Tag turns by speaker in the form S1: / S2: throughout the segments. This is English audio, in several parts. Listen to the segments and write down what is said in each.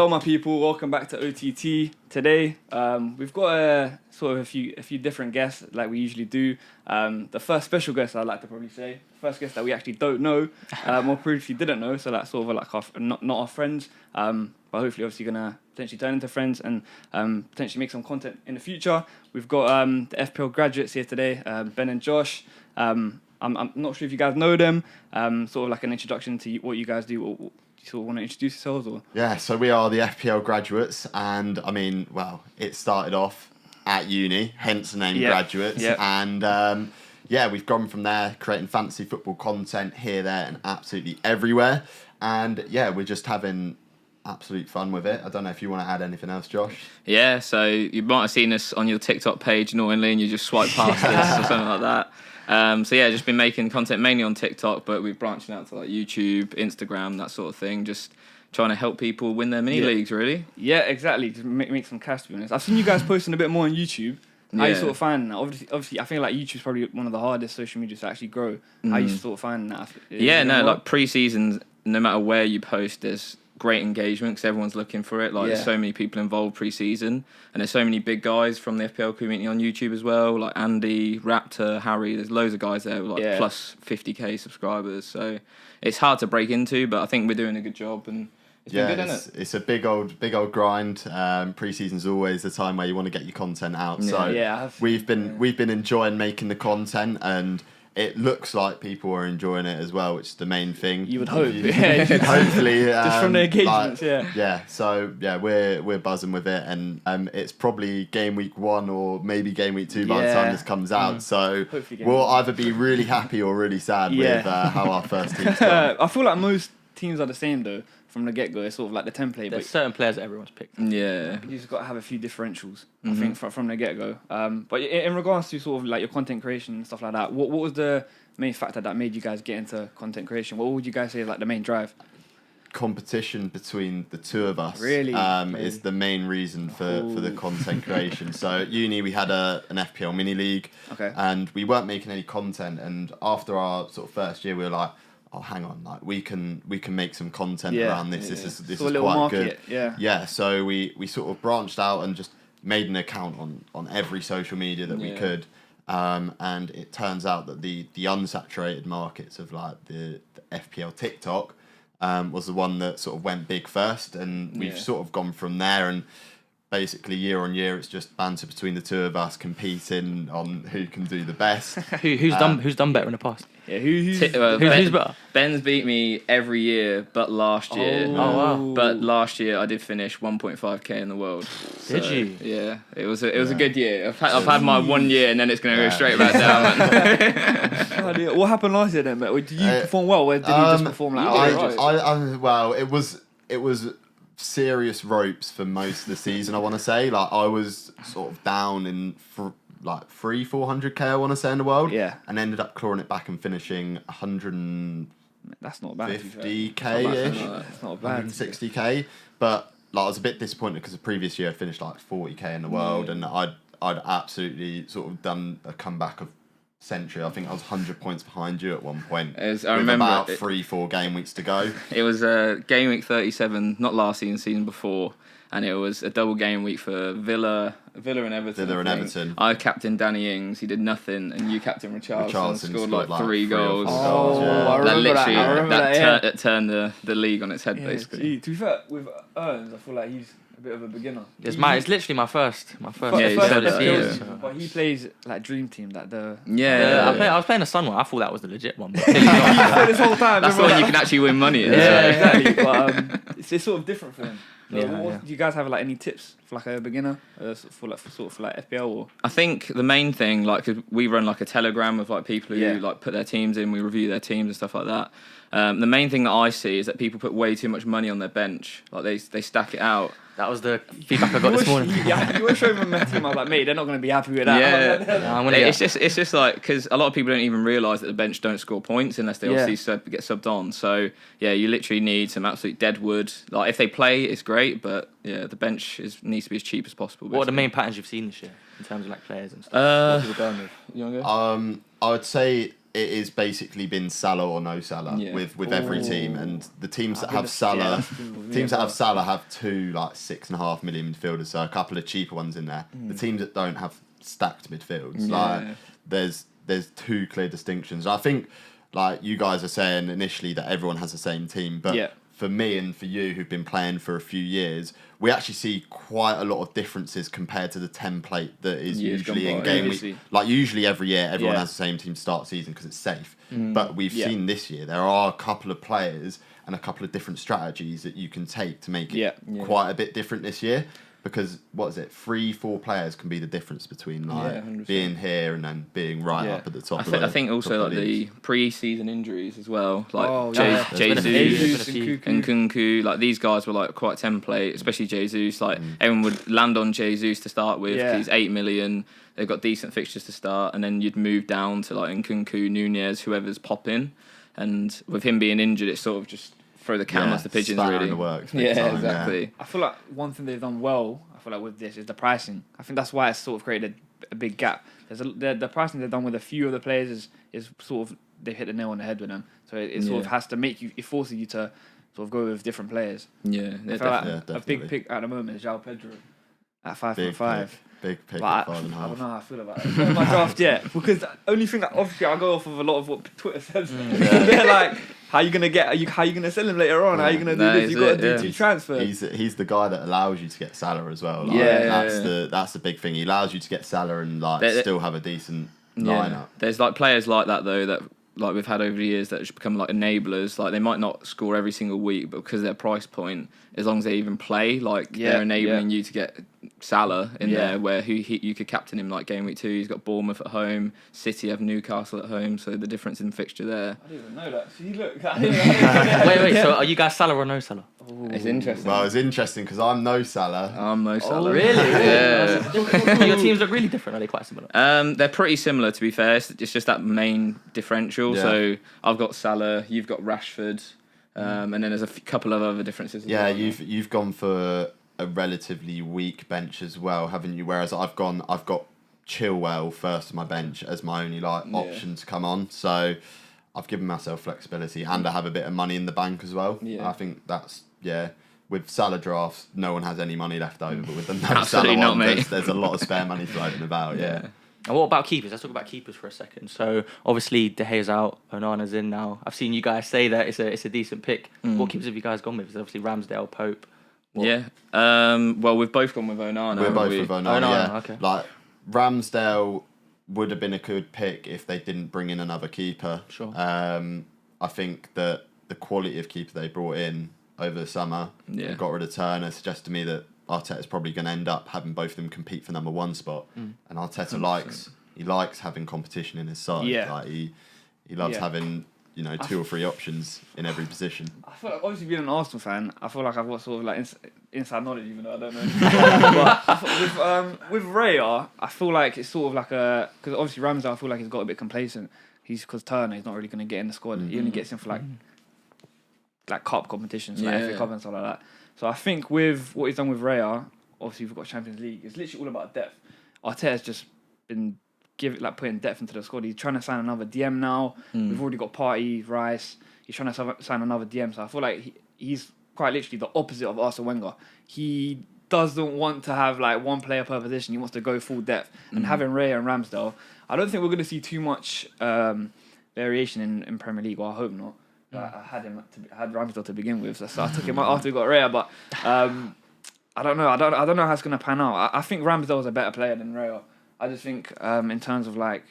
S1: Hello, my people. Welcome back to OTT. Today, we've got a few different guests like we usually do. The first special guest, I'd like to probably say, first guest that we actually don't know, or previously didn't know. So that's sort of like not our friends, but hopefully, obviously, gonna potentially turn into friends and potentially make some content in the future. We've got the FPL Graduates here today, Ben and Josh. I'm not sure if you guys know them. Sort of like an introduction to what you guys do. Or do you sort of want to introduce yourselves? Or?
S2: Yeah, so we are the FPL Graduates, and I mean, well, it started off at uni, hence the name Graduates, and we've gone from there, creating fantasy football content here, there, and absolutely everywhere, and yeah, we're just having absolute fun with it. I don't know if you want to add anything else, Josh.
S3: Yeah, so you might have seen us on your TikTok page normally, and you just swipe past this or something like that. Just been making content mainly on TikTok, but we're branching out to like YouTube, Instagram, that sort of thing. Just trying to help people win their mini leagues, really.
S1: Yeah, exactly. Just make some cash, to be honest. I've seen you guys posting a bit more on YouTube. How you sort of finding that? Obviously, I feel like YouTube's probably one of the hardest social medias to actually grow. How you sort of finding that?
S3: Like pre-seasons, no matter where you post, there's great engagement because everyone's looking for it. There's so many people involved pre-season, and there's so many big guys from the FPL community on YouTube as well, like Andy, Raptor, Harry. There's loads of guys there with plus 50k subscribers. So it's hard to break into, but I think we're doing a good job, and it's been good, isn't it?
S2: It's a big old grind. Pre-season's always the time where you want to get your content out. We've been enjoying making the content, and it looks like people are enjoying it as well, which is the main thing.
S1: You would hope.
S2: Hopefully.
S1: Just from the engagements,
S2: we're buzzing with it, and it's probably game week 1 or maybe game week 2 by the time this comes out. So we'll either be really happy or really sad with how our first team's gone.
S1: I feel like most teams are the same, though. From the get-go, it's sort of like the template.
S4: There's certain players that everyone's picked.
S3: Yeah.
S1: You just got to have a few differentials, I think, from the get-go. But in regards to sort of like your content creation and stuff like that, what was the main factor that made you guys get into content creation? What would you guys say is like the main drive?
S2: Competition between the two of us
S1: really?
S2: Is the main reason for the content creation. So at uni we had an FPL mini league, and we weren't making any content, and after our sort of first year we were like, oh, hang on, like we can make some content around this. This is quite
S1: market,
S2: good. So we sort of branched out and just made an account on every social media that we could. And it turns out that the unsaturated markets of like the FPL TikTok was the one that sort of went big first, and we've sort of gone from there, and basically year on year it's just banter between the two of us competing on who can do the best.
S4: Who's done better in the past?
S1: Yeah, who's
S4: better?
S3: Ben's beat me every year, but last year.
S4: Oh wow!
S3: But last year I did finish 1.5k in the world.
S4: Did you?
S3: Yeah, it was a good year. I've had my 1 year, and then it's going to go straight back down.
S1: What happened last year then, mate? Did you perform well? Or did you just perform like?
S2: It was serious ropes for most of the season. I want to say, like, I was sort of down in like 400k, I want to say, in the world, and ended up clawing it back and finishing 150k
S1: That's not bad.
S2: ish. That's not bad. 160k, but like I was a bit disappointed because the previous year I finished like 40k in the world, and I'd absolutely sort of done a comeback of century. I think I was 100 points behind you at one point.
S3: I remember
S2: about 3-4 game weeks to go.
S3: It was game week 37, not last season before, and it was a double game week for Villa and Everton. I captained Danny Ings, he did nothing, and you captained Richarlison, scored like 3 goals.
S1: I remember that.
S3: That turned the league on its head, basically.
S1: To be fair, with Ernst, I feel like he's a bit of a beginner.
S4: It's literally my first.
S1: But he plays like Dream Team, like the.
S4: I was playing a Sun one. I thought that was the legit one. But
S1: you played this whole time.
S3: That's the one you can actually win money in.
S1: Yeah, exactly. But it's sort of different for him. Do you guys have like any tips for like a beginner for FPL? Or?
S3: I think the main thing, like, 'cause we run like a Telegram of like people who like put their teams in, we review their teams and stuff like that. The main thing that I see is that people put way too much money on their bench. Like they stack it out.
S4: That was the feedback I got this morning.
S1: You were showing them my team. I was like, mate, they're not going to be happy with that.
S3: It's just like, because a lot of people don't even realise that the bench don't score points unless they obviously get subbed on. So you literally need some absolute dead wood. Like if they play, it's great, but the bench needs to be as cheap as possible. Basically.
S4: What are the main patterns you've seen this year in terms of like players and stuff? What people going with?
S2: I would say it is basically been Salah or no Salah with every team, and the teams that have Salah, have two like 6.5 million midfielders, so a couple of cheaper ones in there. The teams that don't have stacked midfields, like there's two clear distinctions. I think like you guys are saying initially that everyone has the same team, but for me and for you who've been playing for a few years, we actually see quite a lot of differences compared to the template that is usually in game week. Like usually every year, everyone has the same team to start season because it's safe. But we've seen this year there are a couple of players and a couple of different strategies that you can take to make it quite a bit different this year. Because 3-4 players can be the difference between like being here and then being up at the top.
S3: I think also like the pre-season injuries as well, like Jesus and Kunku. Like these guys were like quite template, especially Jesus. Like everyone would land on Jesus to start with. He's 8 million. They've got decent fixtures to start, and then you'd move down to like Nkunku, Nunez, whoever's popping. And with him being injured, it's sort of just throw the cat amongst the pigeons, really.
S2: In the works,
S3: exactly.
S1: Yeah. I feel like one thing they've done well, with this is the pricing. I think that's why it's sort of created a big gap. The pricing they've done with a few of the players is sort of, they've hit the nail on the head with them. So it sort of has to make you, it forces you to sort of go with different players.
S3: Yeah,
S1: definitely. A big pick at the moment is João Pedro at 5.5.
S2: Big pick at 5.5.
S1: I don't know how I feel about it. It's not my draft yet, because the only thing that obviously I go off of a lot of what Twitter says. They're like, how you gonna sell him later on? How you gonna do this? You got to do 2 transfers.
S2: He's the guy that allows you to get Salah as well. Like, that's the big thing. He allows you to get Salah and still have a decent lineup.
S3: There's like players like that though that like we've had over the years that just become like enablers. Like they might not score every single week, but because of their price point, as long as they even play, like they're enabling you to get Salah in there, where you could captain him like game week 2. He's got Bournemouth at home, City have Newcastle at home, so the difference in fixture there.
S1: I didn't even know that. See, look.
S4: Wait. So are you guys Salah or no Salah?
S3: Ooh. It's interesting.
S2: Well, it's interesting because I'm no Salah.
S3: I'm no Salah.
S4: Oh, really?
S3: Yeah.
S4: Your teams look really different. Are they quite similar?
S3: They're pretty similar, to be fair. It's just that main differential.
S2: Yeah.
S3: So I've got Salah, you've got Rashford, and then there's a couple of other differences. As well.
S2: You've gone for a relatively weak bench as well, haven't you? Whereas I've got Chilwell first on my bench as my only option to come on. So I've given myself flexibility, and I have a bit of money in the bank as well. Yeah. I think that's with Salah drafts, no one has any money left over, but with the no Salah one, there's a lot of spare money floating about. Yeah.
S4: And what about keepers? Let's talk about keepers for a second. So obviously De Gea's out, Onana's in now. I've seen you guys say that it's a decent pick. What keepers have you guys gone with? It's obviously Ramsdale, Pope. What?
S3: Yeah. Well, we've both gone with Onana.
S2: We're both with Onana.
S4: Okay.
S2: Like Ramsdale would have been a good pick if they didn't bring in another keeper.
S4: Sure.
S2: I think that the quality of keeper they brought in over the summer, got rid of Turner, suggests to me that Arteta's probably going to end up having both of them compete for number 1 spot. And Arteta likes having competition in his side. Yeah. Like he loves having 2 or 3 options in every position.
S1: I feel like, obviously being an Arsenal fan, I feel like I've got sort of like inside knowledge, even though I don't know. But with Raya, I feel like it's sort of like because obviously Ramsdale, I feel like he's got a bit complacent. Because Turner, he's not really going to get in the squad. He only gets in for like cup competitions, like FA Cup and stuff like that. So I think with what he's done with Raya, obviously we've got Champions League. It's literally all about depth. Arteta's just been putting depth into the squad. He's trying to sign another DM now. We've already got Partey, Rice. He's trying to sign another DM. So I feel like he's quite literally the opposite of Arsene Wenger. He doesn't want to have like one player per position. He wants to go full depth. And having Raya and Ramsdale, I don't think we're going to see too much variation in Premier League. Well, I hope not. I had Ramsdale to begin with, so I took him out after we got Raya. But I don't know. I don't know how it's going to pan out. I think Ramsdale's a better player than Raya. I just think in terms of like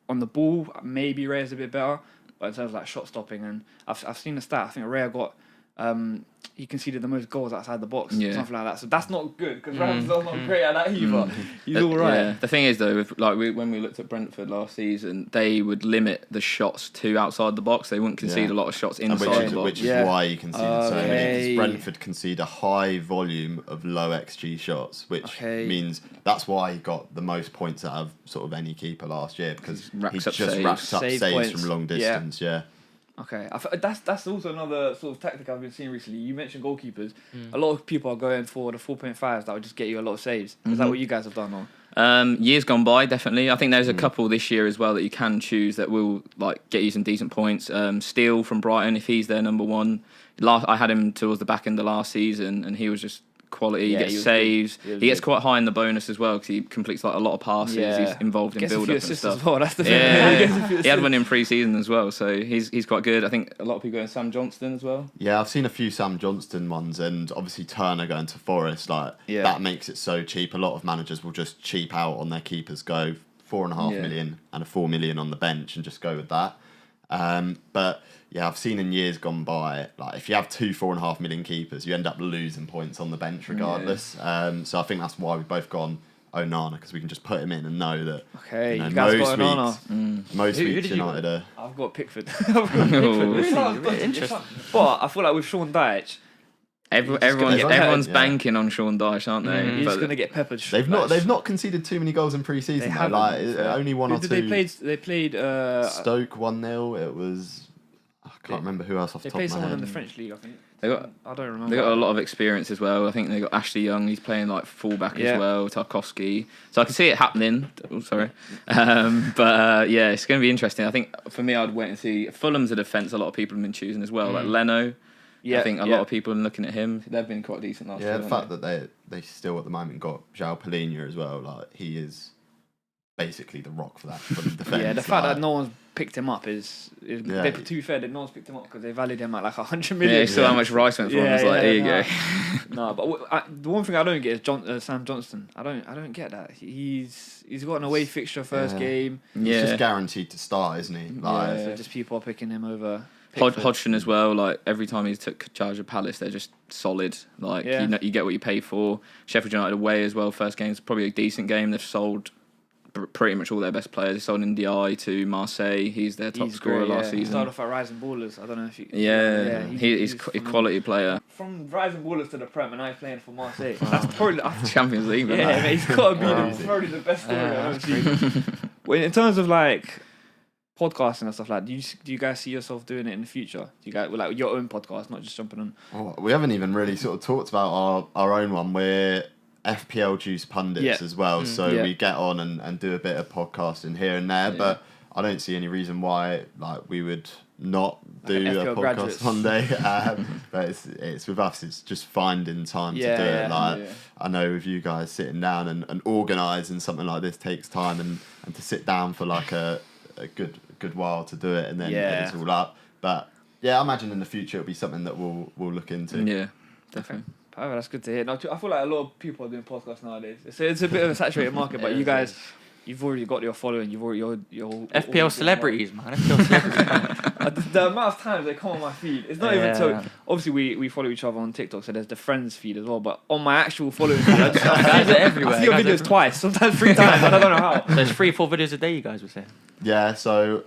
S1: on the ball, maybe Raya's a bit better, but in terms of like shot stopping, and I've seen the stat. I think Raya got he conceded the most goals outside the box, something like that. So that's not good because Ramsdale's not great at that either. He's all right. Yeah.
S3: The thing is though, when we looked at Brentford last season, they would limit the shots to outside the box. They wouldn't concede a lot of shots inside the box.
S2: Which is why you conceded so many. Because Brentford concede a high volume of low XG shots, which means that's why he got the most points out of sort of any keeper last year, because he just racked up saves from long distance. Yeah.
S1: Okay, that's also another sort of tactic I've been seeing recently. You mentioned goalkeepers. A lot of people are going for the 4.5s that would just get you a lot of saves. Is that what you guys have done? Or?
S3: Years gone by, definitely. I think there's a couple this year as well that you can choose that will like get you some decent points. Steele from Brighton, if he's their number one. I had him towards the back end of last season, and he was just quality. He gets saves. He gets quite high in the bonus as well because he completes like a lot of passes. He's involved in build up and stuff.
S1: As well. That's the
S3: thing. He had one in pre-season as well, so he's quite good. I think a lot of people go in Sam Johnston as well.
S2: Yeah, I've seen a few Sam Johnston ones, and obviously Turner going to Forest. That makes it so cheap. A lot of managers will just cheap out on their keepers, go 4.5 million and a 4 million on the bench, and just go with that. But yeah, I've seen in years gone by, like if you have 4.5 million keepers, you end up losing points on the bench regardless. So I think that's why we've both gone Onana, because we can just put him in and know that.
S1: Okay, you guys got Onana.
S2: Most weeks United are.
S1: I've got Pickford. Really interesting. But I feel like with Sean Dyche,
S3: everyone's banking on Sean Dyche, aren't they?
S1: He's going to get peppered.
S2: They've not conceded too many goals in pre-season. Only one or two.
S1: They played
S2: Stoke 1-0. It was. I can't remember who else off the top of my head.
S1: They played someone in the French league, I think. I don't remember.
S3: They got a lot of experience as well. I think they got Ashley Young. He's playing like fullback as well. Tarkowski. So I can see it happening. Oh, sorry, but it's going to be interesting. I think for me, I'd wait and see. Fulham's a defence. A lot of people have been choosing as well, like Leno. Yeah, I think a lot of people are looking at him. They've been quite decent last year.
S2: Yeah, the fact that they still at the moment got João Palhinha as well. Like he is basically the rock for that defence.
S1: Yeah, the fact that no one's picked him up is to be fair, that no one's picked him up because they valued him at like 100 million.
S3: Yeah, you saw how much Rice went for him. There you go.
S1: No, but the one thing I don't get is Sam Johnston. I don't get that. He's got an away fixture first game.
S2: He's just guaranteed to start, isn't he?
S1: So just people are picking him over.
S3: Hodgson as well. Like every time he took charge of Palace, they're just solid. Like you get what you pay for. Sheffield United away as well. First game's probably a decent game. They've sold pretty much all their best players. They sold Ndiaye to Marseille. He's their top scorer last season. He started
S1: off at Rising Ballers. I don't know if you.
S3: He's a quality player.
S1: From Rising Ballers to the Prem, and now he's playing for Marseille. That's probably
S3: Champions League.
S1: Yeah, he's got to be probably the best story I've ever seen. Well, in terms of like podcasting and stuff like, do you guys see yourself doing it in the future? Do you guys like your own podcast, not just jumping on?
S2: Well, we haven't even really sort of talked about our own one. We're FPL Juice pundits as well, so we get on and do a bit of podcasting here and there, but I don't see any reason why like we would not do a podcast
S1: Graduates.
S2: one day. But it's with us, it's just finding time to do it. Like I know with you guys sitting down and organising something like this takes time, and to sit down for like a good while to do it and then get it all up. But I imagine in the future it'll be something that we'll look into.
S3: Yeah, definitely.
S1: Oh, that's good to hear. Now, I feel like a lot of people are doing podcasts nowadays. It's a bit of a saturated market, but you guys, you've already got your following. You've already your
S4: FPL celebrities, man. FPL celebrities.
S1: The amount of times they come on my feed, it's not even so. Obviously, we follow each other on TikTok, so there's the friends feed as well. But on my actual following feed,
S4: guys are everywhere.
S1: I see your videos twice, sometimes 3 times. I don't know how.
S4: There's 3-4 videos a day, you guys were saying.
S2: Yeah, so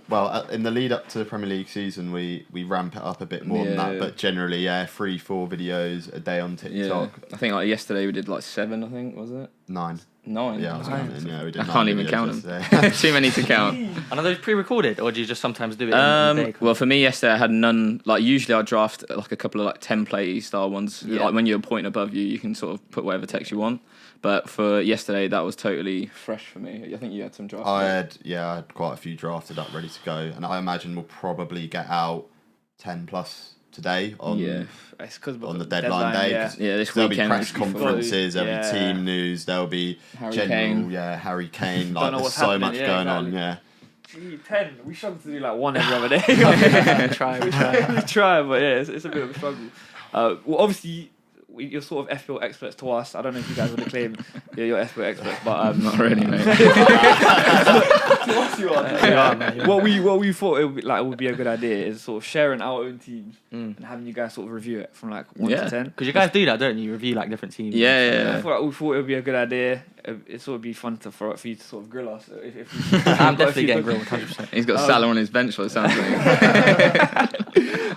S2: in the lead up to the Premier League season, we ramp it up a bit more than that, but generally, 3-4 videos a day on TikTok.
S3: I think like yesterday we did like 7. I think was it
S2: 9.
S3: 9.
S2: Yeah, I was counting. Yeah, we did.
S3: I can't even count them. Too many to count.
S4: And are those pre-recorded, or do you just sometimes do it? In the day?
S3: Well, for me yesterday, I had none. Like usually, I draft like a couple of like template style ones. Yeah. Like when you're a point above you can sort of put whatever text you want. But for yesterday, that was totally fresh for me. I think you had some drafts.
S2: I had quite a few drafted up, ready to go, and I imagine we'll probably get out 10 plus today on the deadline day.
S3: Yeah, this
S2: there'll
S3: weekend.
S2: There'll be press conferences, there'll be team news, there'll be Harry Kane. Like there's so much going on. Yeah.
S1: Gee, 10. We struggle to do like 1 every other day.
S4: We try,
S1: but it's a bit of a struggle. Well, obviously, you're sort of FPL experts to us. I don't know if you guys want to claim you're FPL experts, but
S3: not really, mate.
S1: To us, you are.
S4: Man.
S1: What we thought it would be a good idea is sort of sharing our own teams and having you guys sort of review it from like 1 to 10.
S4: Because you guys do that, don't you? Review like different teams.
S3: Yeah.
S1: I thought it would be a good idea. It sort of be fun for you to sort of grill us.
S4: I'm definitely getting grilled. 100%.
S3: He's got Salah on his bench for the sounds like.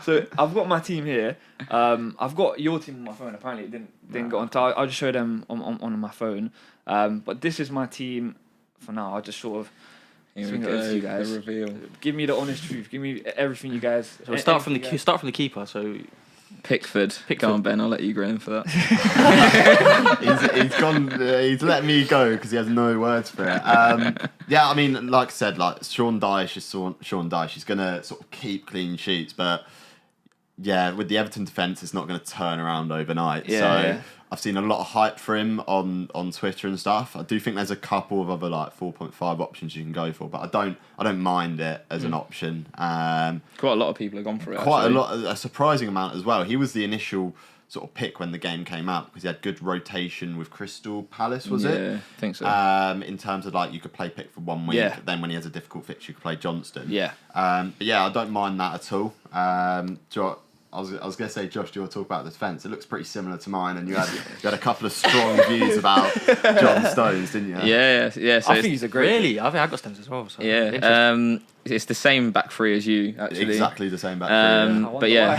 S1: So I've got my team here. I've got your team on my phone. Apparently, it didn't go on. I'll just show them on my phone. But this is my team for now. I'll just sort of swing it over to you guys.
S3: The reveal.
S1: Give me the honest truth. Give me everything, you guys.
S4: So we'll start from the keeper. So
S3: Pickford. Go on, Ben. I'll let you go in for that.
S2: He's gone. He's let me go because he has no words for it. Yeah, I mean, like I said, like Sean Dyche is Sean Dyche. He's gonna sort of keep clean sheets, but yeah, with the Everton defence, it's not going to turn around overnight. I've seen a lot of hype for him on Twitter and stuff. I do think there's a couple of other like 4.5 options you can go for, but I don't mind it as an option.
S3: Quite a lot of people have gone for it.
S2: A surprising amount as well. He was the initial sort of pick when the game came out because he had good rotation with Crystal Palace, was it?
S3: Yeah, I think so.
S2: In terms of like you could play Pick for 1 week, then when he has a difficult fixture, you could play Johnston.
S1: Yeah.
S2: But yeah, I don't mind that at all. I was going to say, Josh, do you want to talk about the defence? It looks pretty similar to mine, and you had a couple of strong views about John Stones, didn't you?
S3: Yeah. So
S1: I think he's a great.
S4: Really, I think I got Stones as well. So
S3: yeah. It's the same back three as you, actually.
S2: Exactly the same back three.
S3: But yeah,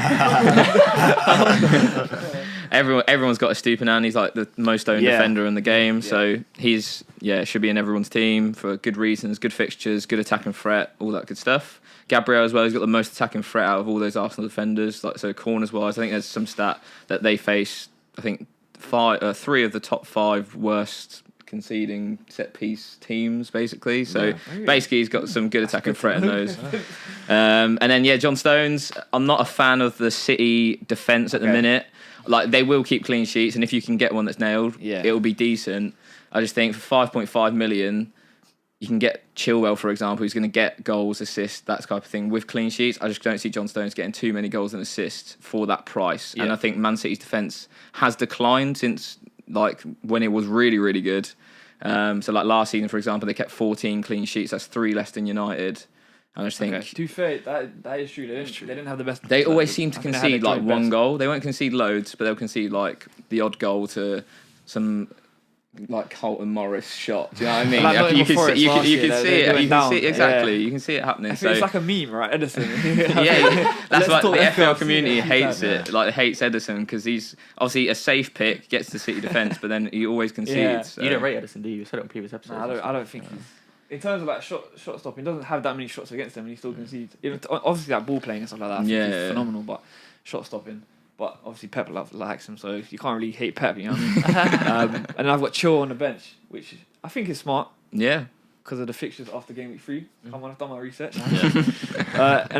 S3: everyone's got a Stupinan. He's like the most owned defender in the game, so he's should be in everyone's team for good reasons, good fixtures, good attacking threat, all that good stuff. Gabriel as well, he's got the most attacking threat out of all those Arsenal defenders. Like so, corners wise, I think there's some stat that they face. I think 3 of the top 5 worst conceding set piece teams, basically. So basically, he's got some good attacking threat in those. And then John Stones. I'm not a fan of the City defence at the minute. Like they will keep clean sheets, and if you can get one that's nailed, it'll be decent. I just think for 5.5 million. You can get Chilwell, for example, who's going to get goals, assists, that type of thing with clean sheets. I just don't see John Stones getting too many goals and assists for that price. Yeah. And I think Man City's defence has declined since like when it was really, really good. So like last season, for example, they kept 14 clean sheets. That's 3 less than United. And I just think...
S1: To be fair, that is true. They didn't have the best...
S3: They always seem to concede like one goal. They won't concede loads, but they'll concede like the odd goal to some... like Carlton Morris shot. Do you know what I mean?
S1: Like
S3: you can see it. You can see exactly.
S1: Yeah.
S3: You can see it happening.
S1: I think it's like a meme, right? Edison.
S3: That's why the FPL community hates it. Like it hates Edison because he's obviously a safe pick, gets the City defence, but then he always concedes.
S1: Yeah.
S3: So.
S4: You don't rate Edison, do you? You said it on previous episodes.
S1: No, I don't think he's... In terms of like shot stopping, he doesn't have that many shots against them, and he still concedes. Obviously, like ball playing and stuff like that, I think he's phenomenal. But shot stopping. But obviously Pep likes him, so you can't really hate Pep, you know what I mean? And then I've got Chill on the bench, which I think is smart.
S3: Yeah.
S1: Because of the fixtures after game week 3. Come on, I've done my research. And then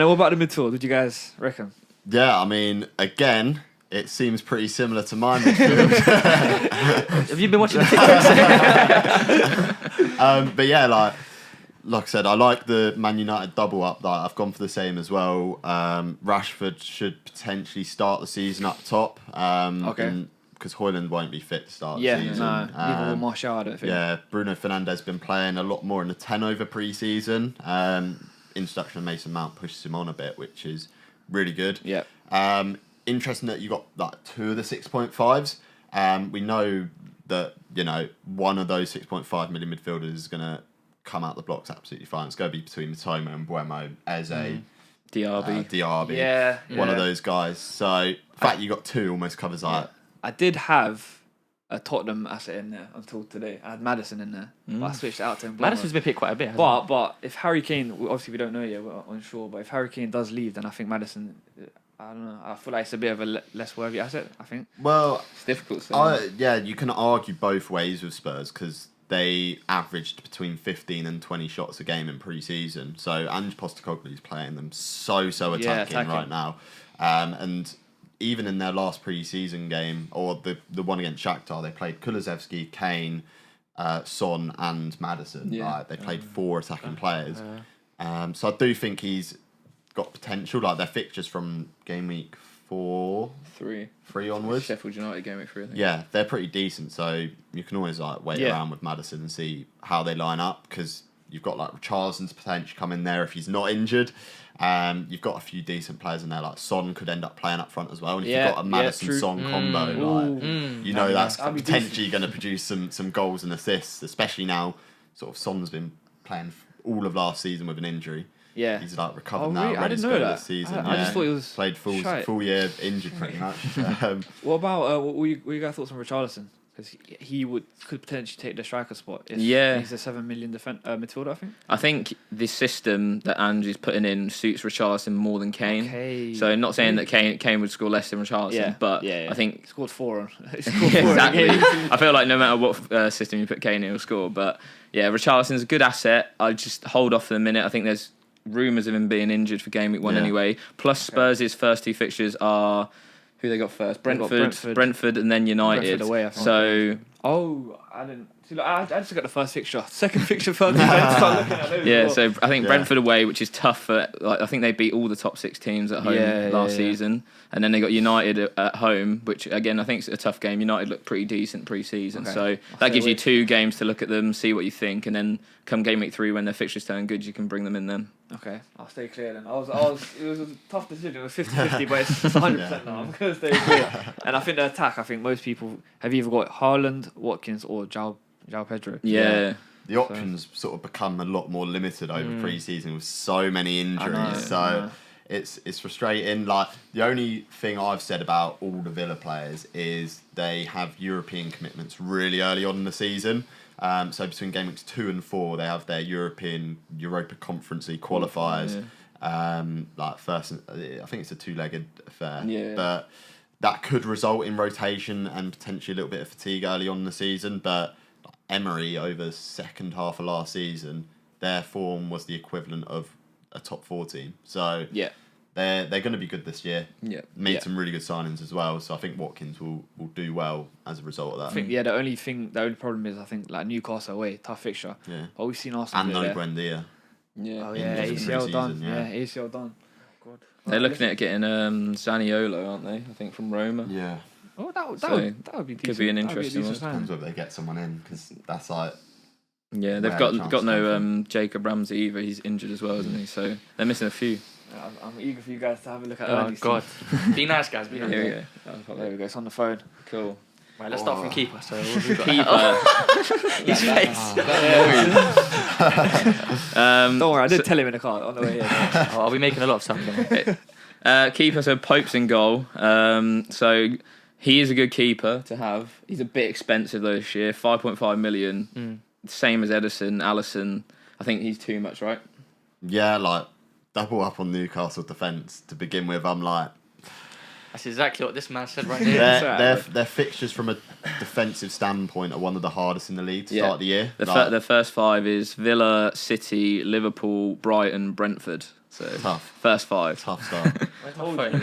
S1: what about the midfield? What do you guys reckon?
S2: Yeah, I mean, again, it seems pretty similar to my midfield.
S4: Have you been watching the TikToks?
S2: But yeah, like I said, I like the Man United double up. Like, I've gone for the same as well. Rashford should potentially start the season up top. Because Højlund won't be fit to start the season.
S1: Neither will Martial, I don't think.
S2: Yeah, Bruno Fernandes has been playing a lot more in the 10 over pre-season. Introduction of Mason Mount pushes him on a bit, which is really good.
S1: Yeah.
S2: Interesting that you got like 2 of the 6.5s. We know that, one of those 6.5 million midfielders is going to come out the blocks absolutely fine. It's going to be between Matoma and Buemo, Eze, Diaby. One of those guys. So the fact you got 2 almost covers that.
S1: I did have a Tottenham asset in there until today. I had Maddison in there, but I switched it out to him.
S4: Madison's been picked quite a bit.
S1: But if Harry Kane, obviously we don't know yet, we're unsure. But if Harry Kane does leave, then I think Maddison. I don't know. I feel like it's a bit of a less worthy asset. I think.
S2: Well,
S3: it's difficult.
S2: You can argue both ways with Spurs because they averaged between 15 and 20 shots a game in pre-season. So Ange Postecoglou's playing them so attacking right now, and even in their last pre-season game or the one against Shakhtar, they played Kulusevski, Kane, Son, and Maddison. Like they played 4 attacking players. So I do think he's got potential. Like their fixtures from game week 3 onwards.
S3: Sheffield United game week 3. I think.
S2: Yeah, they're pretty decent. So you can always wait around with Maddison and see how they line up because you've got like Richarlison's potential come in there if he's not injured. You've got a few decent players in there. Like Son could end up playing up front as well. And if you've got a Maddison-Son combo, that's potentially going to produce some goals and assists. Especially now, sort of Son's been playing all of last season with an injury.
S1: Yeah,
S2: he's like recovered now, ready to go this season.
S1: I just thought he was
S2: played full year injured pretty much.
S1: What about what were you guys' thoughts on Richarlison?
S5: because he could potentially take the striker spot. If he's a 7 million midfielder, I think.
S3: I think the system that Andrew's putting in suits Richarlison more than Kane.
S5: Okay.
S3: So not saying that Kane would score less than Richarlison, but I think
S5: he scored 4.
S3: Exactly. I feel like no matter what system you put Kane in, he'll score. But yeah, Richarlison's a good asset. I just hold off for the minute. I think there's rumours of him being injured for game week 1 anyway. Plus Spurs' first 2 fixtures are who they got first? Brentford, and then United.
S5: Brentford away, I think.
S3: So
S5: I didn't. See, look, I just got the first fixture. Second fixture, third fixture. Start looking at those.
S3: Yeah, so I think Brentford away, which is tough for. I think they beat all the top 6 teams at home last season, and then they got United at home, which again I think is a tough game. United looked pretty decent pre-season, so that gives you 2 games to look at them, see what you think, and then come game week 3 when their fixtures turn good, you can bring them in then.
S5: Okay, I'll stay clear then. It was a tough decision. It was 50-50, but it's 100% now. I'm gonna stay clear. And I think the attack. I think most people have either got Haaland, Watkins, or João Pedro.
S3: Yeah.
S2: The options sort of become a lot more limited over pre-season with so many injuries. It's frustrating. Like, the only thing I've said about all the Villa players is they have European commitments really early on in the season. So between game weeks 2 and 4, they have their Europa Conference League qualifiers. Like first, I think it's a 2-legged affair.
S3: Yeah.
S2: But that could result in rotation and potentially a little bit of fatigue early on in the season. But Emery, over the second half of last season, their form was the equivalent of a top 4 team. So they're going to be good this year. Made some really good signings as well. So I think Watkins will do well as a result of that.
S5: I think the only problem is I think like Newcastle away, tough fixture.
S2: Yeah.
S5: But we've seen Arsenal
S2: and
S5: play
S2: no Buendia.
S5: Yeah. Oh yeah, ACL done. ACL done.
S3: God. They're looking at getting Zaniolo, aren't they? I think from Roma.
S2: Yeah.
S5: Oh, that would be decent.
S3: Could be an interesting one.
S2: Depends whether they get someone in, because that's like.
S3: Yeah, they've got no Jacob Ramsey either. He's injured as well, isn't he? So they're missing a few.
S5: I'm eager for you guys to have a look at.
S4: Oh God, be nice, guys. Be nice.
S3: Here we go.
S5: There we go. It's on the phone.
S3: Cool.
S4: Right, let's start from keeper. So
S3: Keeper.
S4: His face.
S5: Don't worry, I did tell him in the car on the way here.
S4: I'll be making a lot of stuff.
S3: Keeper, so Pope's in goal. So he is a good keeper to have. He's a bit expensive though this year, 5.5 million. Same as Alisson. I think he's too much, right?
S2: Yeah, like double up on Newcastle defence to begin with. I'm like,
S4: that's exactly what this man said right here.
S2: Their fixtures from a defensive standpoint are one of the hardest in the league to start the year.
S3: The first 5 is Villa, City, Liverpool, Brighton, Brentford. So
S2: tough.
S3: First 5.
S2: Tough start.
S4: Where's my phone?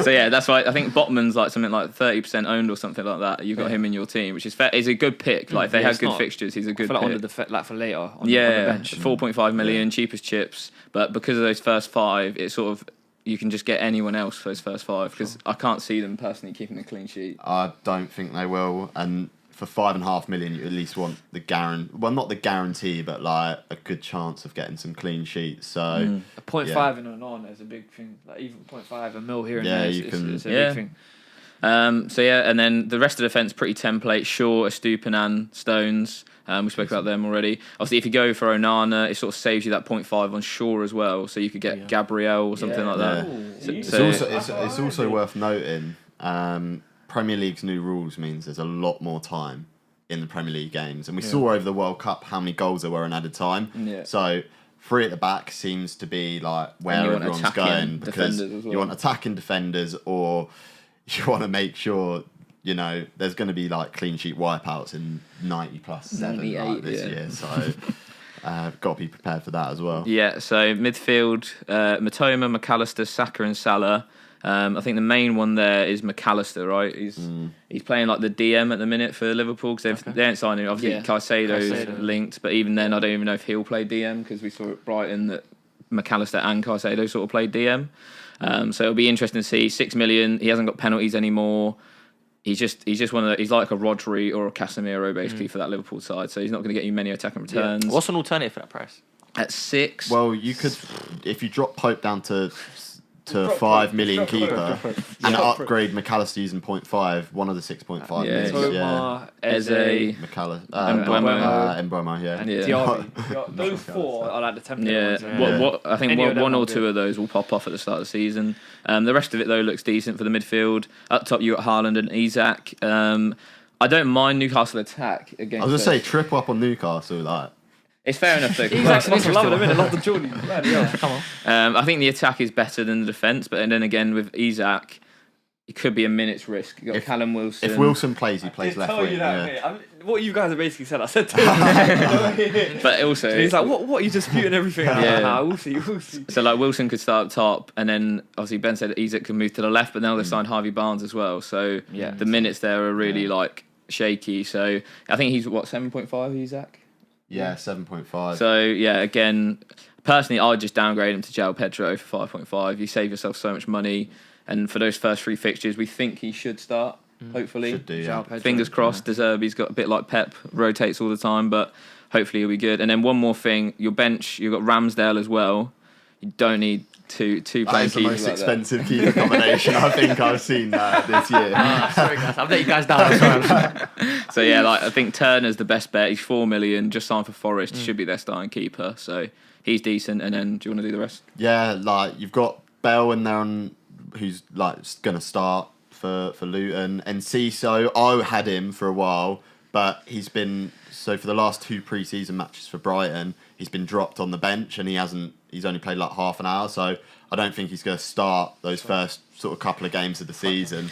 S3: So yeah, that's why I think Botman's like something like 30% owned or something like that. You've got him in your team, which is fair. He's a good pick. Like if they have good fixtures, he's a good pick.
S5: On the for later. On the bench.
S3: 4.5 million, cheap as chips. But because of those first 5, it's sort of you can just get anyone else for those first 5 because I can't see them personally keeping a clean sheet.
S2: I don't think they will, and for 5.5 million, you at least want the guarantee. Well, not the guarantee, but like a good chance of getting some clean sheets. So
S5: a 0.5 in and on is a big thing. Like even 0.5 a mil here and there is a big thing.
S3: And then the rest of the defence pretty template. Shaw, Estupinan, Stones. We spoke about them already. Obviously, if you go for Onana, it sort of saves you that 0.5 on Shaw as well. So you could get Gabriel or something like that.
S2: It's also worth noting. Premier League's new rules means there's a lot more time in the Premier League games, and we saw over the World Cup how many goals there were in added time. Yeah. So 3 at the back seems to be like where everyone's going because you want attacking defenders, or you want to make sure there's going to be like clean sheet wipeouts in 90+7 this year. So got to be prepared for that as well.
S3: Yeah. So midfield, Matoma, McAllister, Saka, and Salah. I think the main one there is McAllister, right? He's playing like the DM at the minute for Liverpool because they ain't signing him. Obviously, Caicedo's linked, but even then, I don't even know if he'll play DM because we saw at Brighton that McAllister and Caicedo sort of played DM. So it'll be interesting to see. 6 million. He hasn't got penalties anymore. He's just one of he's like a Rodri or a Casemiro basically for that Liverpool side. So he's not going to get you many attacking returns.
S4: What's an alternative for that price?
S3: At 6.
S2: Well, you could if you drop Pope down to to a 5 million keeper and upgrade McAllister using 0.5, one of the 6.5
S3: Yeah.
S2: million.
S5: Toma,
S3: Eze,
S2: McAllister,
S3: Mbeumo.
S2: yeah.
S5: and
S3: Yeah.
S5: Diaby. Those four are like the template
S3: Yeah,
S5: ones.
S3: what I think
S5: Any of them
S3: one
S5: will
S3: or
S5: do
S3: two
S5: it.
S3: of those will pop off at the start of the season. The rest of it though looks decent for the midfield. Up top you got Haaland and Isak. I don't mind Newcastle attack against.
S2: I was going to say, triple up on Newcastle, like.
S3: It's fair enough though.
S5: Isak's must love it, isn't it? Love the Jordan.
S4: Come on.
S3: I think the attack is better than the defence, but then again with Isak, it could be a minute's risk. You got Callum Wilson.
S2: If Wilson plays, he plays left wing.
S5: What you guys have basically said, I said to him.
S3: But also,
S5: He's like, what are you disputing everything?
S3: Yeah.
S5: Nah, we'll see.
S3: So like Wilson could start up top, and then obviously Ben said Isak can move to the left, but now they've signed Harvey Barnes as well. So
S5: Yeah.
S3: the minutes there are really like shaky. So I think he's 7.5 Isak.
S2: Yeah, 7.5.
S3: So yeah, again, personally, I'd just downgrade him to João Pedro for 5.5. You save yourself so much money, and for those first 3 fixtures, we think he should start. Hopefully,
S2: Should do, yeah.
S3: Fingers crossed. De Zerbi's got a bit like Pep, rotates all the time, but hopefully he'll be good. And then one more thing, your bench, you've got Ramsdale as well. You don't need two
S2: That
S3: playing
S2: is the
S3: keepers
S2: most
S3: like
S2: expensive keeper combination I think I've seen this year.
S4: Sorry, guys. I've let you guys down. I'm sorry.
S3: So yeah, like I think Turner's the best bet. He's 4 million, just signed for Forest. Should be their starting keeper. So he's decent. And then do you want to do the rest?
S2: Yeah, like you've got Bell in there who's like going to start for Luton, and Ciso. I had him for a while, but he's been for the last 2 pre-season matches for Brighton, he's been dropped on the bench, and he's only played like half an hour, so I don't think he's going to start those first sort of couple of games of the season.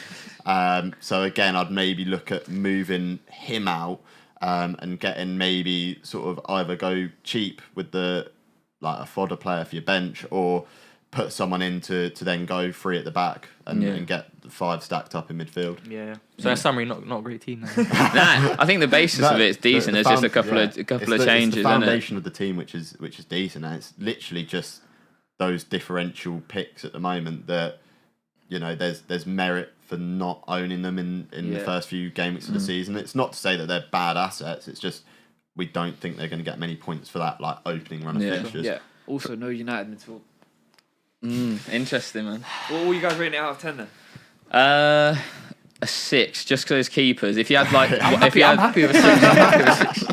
S2: So again, I'd maybe look at moving him out and getting maybe sort of either go cheap with a fodder player for your bench, or put someone in to then go free at the back and get the 5 stacked up in midfield.
S4: Yeah. So in summary, not a great team.
S3: Nah, I think the basis of it's decent. There's just a couple of changes.
S2: It's the foundation of the team which is decent, and it's literally just those differential picks at the moment that there's merit for not owning them in the first few game weeks of the season. It's not to say that they're bad assets. It's just we don't think they're going to get many points for that like opening run of fixtures.
S5: Yeah. Also, no United midfield.
S3: Interesting, man.
S5: What were you guys rating it out of 10 then?
S3: A 6, just because it's keepers. If you had like,
S4: I'm happy with a 6.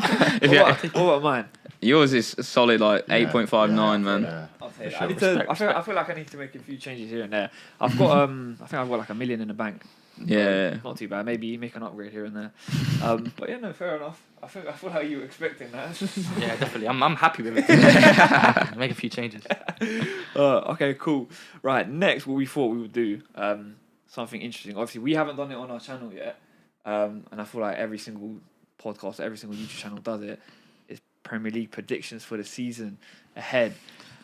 S5: What about mine?
S3: Yours is solid, like 8.59, man.
S2: Yeah.
S5: I'll take
S2: For
S5: that.
S2: sure.
S5: I feel like I need to make a few changes here and there. I've got I think I've got like $1 million in the bank.
S3: Yeah.
S5: Not too bad. Maybe make an upgrade here and there. But yeah, no, fair enough. I feel like you were expecting that.
S4: Yeah, definitely. I'm happy with it. Make a few changes.
S5: Okay, cool. Right, next, what we thought we would do, something interesting. Obviously, we haven't done it on our channel yet, and I feel like every single podcast, every single YouTube channel does it. Is Premier League predictions for the season ahead.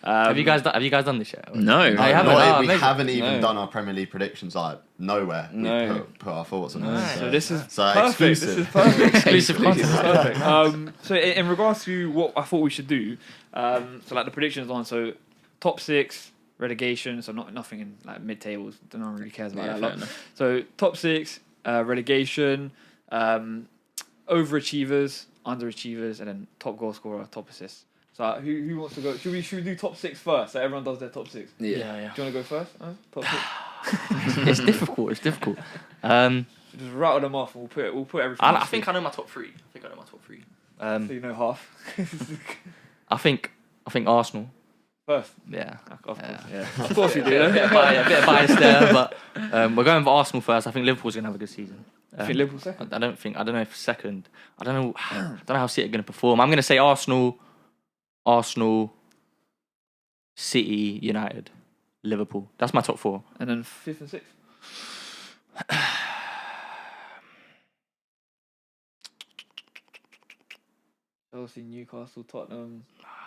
S4: Have you guys done this yet?
S3: No.
S4: I haven't.
S2: We haven't even done our Premier League predictions, like nowhere.
S3: No.
S2: We put our thoughts on
S3: No.
S2: it.
S5: So this is
S2: So
S5: perfect.
S2: exclusive.
S5: This is perfect.
S4: Exclusive
S5: This is
S4: content.
S5: perfect. So in regards to what I thought we should do, so like the predictions on, so top 6 relegation, so nothing in like mid tables. No one really cares about
S3: Yeah,
S5: that.
S3: fair
S5: Lot.
S3: enough.
S5: So top 6 relegation, overachievers, underachievers, and then top goal scorer, top assists. So who wants to go? Should we do top 6 first? So everyone does their top 6.
S3: Yeah.
S5: Do you want to go first? Top 6.
S4: It's difficult.
S5: Just rattle them off, and we'll put everything.
S4: I think I know my top 3.
S5: So you know half.
S4: I think Arsenal.
S5: First.
S4: Yeah.
S5: Of course.
S4: Yeah.
S5: Yeah. Of course you do.
S4: A bit of bias there, but we're going for Arsenal first. I think Liverpool's gonna have a good season.
S5: I think Liverpool second.
S4: I don't know if second. I don't know how City are gonna perform. I'm gonna say Arsenal, City, United, Liverpool. That's my top 4.
S5: And then 5th and 6th. Chelsea, Newcastle, Tottenham,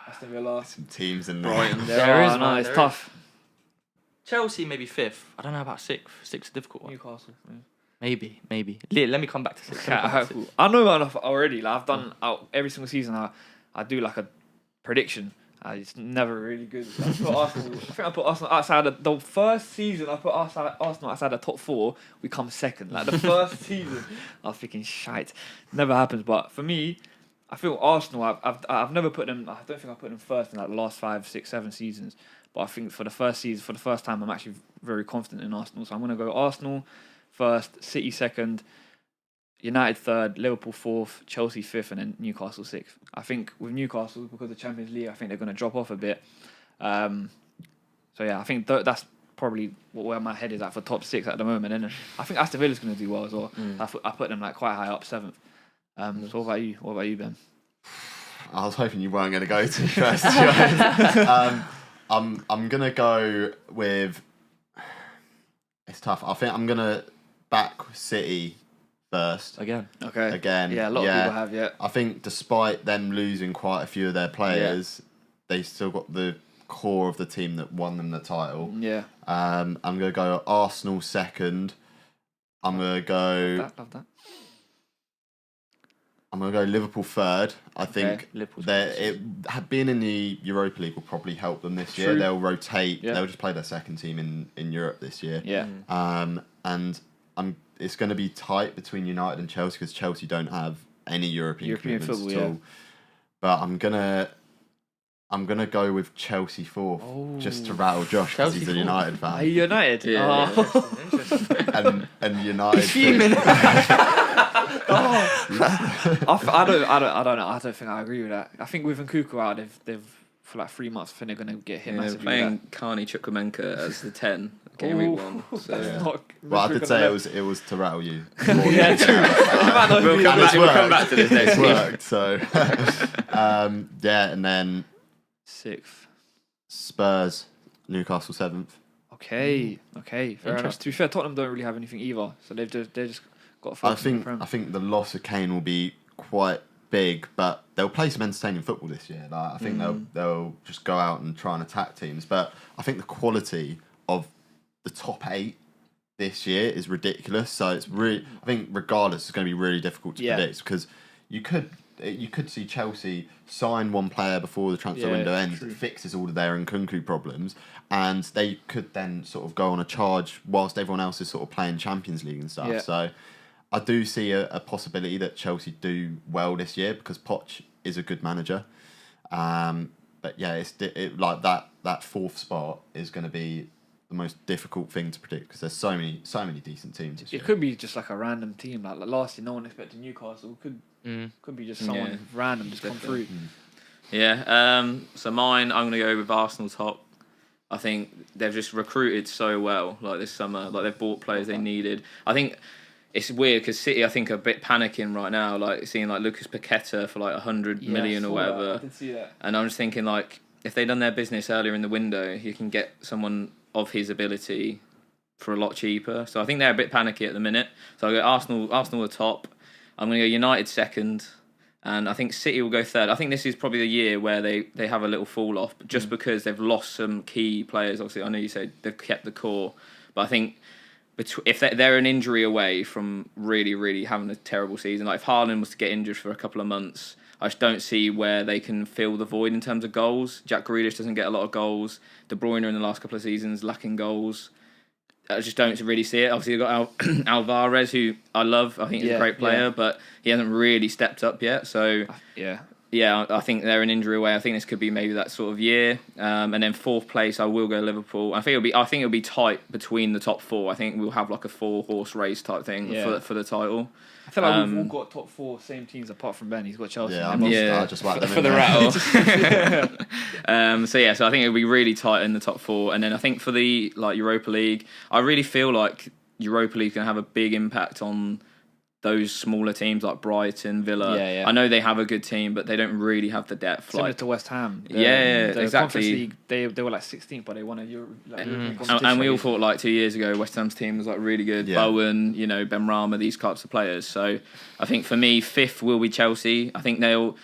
S5: Aston Villa.
S2: Some teams in there.
S3: Brighton.
S4: There is,
S5: no,
S4: man,
S5: it's
S4: there
S5: tough.
S4: Chelsea maybe 5th. I don't know about 6th. 6th is a difficult one.
S5: Newcastle. Yeah.
S4: Maybe. Let me come back to 6th.
S5: I know enough already. Like I've done every single season. I do like a prediction. It's never really good. I think I put Arsenal outside the first season. I put Arsenal outside the top 4. We come second. Like the first season, I was thinking shite. Never happens. But for me, I feel Arsenal. I've never put them. I don't think I put them first in like the last 5, 6, 7 seasons. But I think for the first time, I'm actually very confident in Arsenal. So I'm gonna go Arsenal first, City second, United third, Liverpool fourth, Chelsea fifth, and then Newcastle sixth. I think with Newcastle, because of the Champions League, I think they're gonna drop off a bit. So yeah, I think that's probably where my head is at for top 6 at the moment. And I think Aston Villa's going to do well as well. I put them like quite high up, 7th. So what about you? What about you, Ben?
S2: I was hoping you weren't going to go to first. To be honest. I'm going to go with. It's tough. I think I'm going to back City first.
S5: Again. Yeah, a lot of people have. Yeah.
S2: I think despite them losing quite a few of their players, they still got the core of the team that won them the title.
S5: Yeah.
S2: I'm gonna go Arsenal second. I'm gonna go.
S5: Love that.
S2: I'm gonna go Liverpool third. I think
S4: Liverpool's
S2: being in the Europa League will probably help them this year.
S5: True.
S2: They'll rotate.
S5: Yeah.
S2: They'll just play their second team in Europe this year.
S5: Yeah.
S2: And it's going to be tight between United and Chelsea because Chelsea don't have any European commitments
S5: football,
S2: at all. But I'm gonna go with Chelsea fourth, just to rattle Josh because he's a United fan.
S5: Are you United?
S3: Yeah.
S5: Oh.
S2: and United.
S5: I don't know. I don't think I agree with that. I think with Nkunku out, they've for like 3 months. I think they're gonna get hit
S3: They're
S5: massively.
S3: playing Carney Chukwuemeka as the 10 game week 1. So.
S2: Well, I did say it was to rattle you.
S5: Yeah, true.
S3: We'll come back to this next
S2: It's
S3: week.
S2: worked. So and then
S5: 6th.
S2: Spurs, Newcastle 7th.
S5: Okay. Fair enough. To be fair, Tottenham don't really have anything either, so they've just got to focus on the Prem.
S2: I think the loss of Kane will be quite big, but they'll play some entertaining football this year. Like, I think they'll just go out and try and attack teams. But I think the quality of the top 8 this year is ridiculous. So it's really, I think regardless, it's going to be really difficult to predict because you could see Chelsea sign one player before the transfer window ends that fixes all of their Nkunku problems, and they could then sort of go on a charge whilst everyone else is sort of playing Champions League and stuff.
S5: Yeah.
S2: So I do see a possibility that Chelsea do well this year because Poch is a good manager. But yeah, like that 4th spot is going to be the most difficult thing to predict because there's so many decent teams this year.
S5: It could be just like a random team. Like last year, no one expected Newcastle. Could be just someone random just come through.
S3: Yeah. So mine, I'm gonna go with Arsenal top. I think they've just recruited so well, like this summer. Like they've bought players they needed. I think it's weird because City, I think, are a bit panicking right now. Like seeing like Lucas Paqueta for like 100 million or whatever.
S5: I did see that.
S3: And I'm just thinking like if they'd done their business earlier in the window, you can get someone of his ability for a lot cheaper. So I think they're a bit panicky at the minute. So I go Arsenal are top. I'm going to go United second, and I think City will go third. I think this is probably the year where they have a little fall off, just because they've lost some key players. Obviously, I know you said they've kept the core, but I think if they're an injury away from really, really having a terrible season, like if Haaland was to get injured for a couple of months, I just don't see where they can fill the void in terms of goals. Jack Grealish doesn't get a lot of goals. De Bruyne in the last couple of seasons lacking goals. I just don't really see it. Obviously, you've got Alvarez, who I love. I think he's a great player, but he hasn't really stepped up yet. So, I think they're an injury away. I think this could be maybe that sort of year. And then 4th place, I will go Liverpool. I think it'll be tight between the top 4. I think we'll have like a 4-horse race type thing for the title.
S5: I feel like we've all got top 4 same teams apart from Ben. He's got Chelsea.
S2: I just whacked them
S3: for
S2: in
S3: the
S2: there.
S3: rattle. So I think it'll be really tight in the top 4, and then I think for the like Europa League, I really feel like Europa League going to have a big impact on those smaller teams like Brighton, Villa. I know they have a good team, but they don't really have the depth.
S5: Similar to West Ham.
S3: Exactly.
S5: Conference League, they were like 16th, but they won a European competition.
S3: And we all thought like 2 years ago, West Ham's team was like really good. Bowen, Ben Rama, these types of players. So I think for me, 5th will be Chelsea. I think I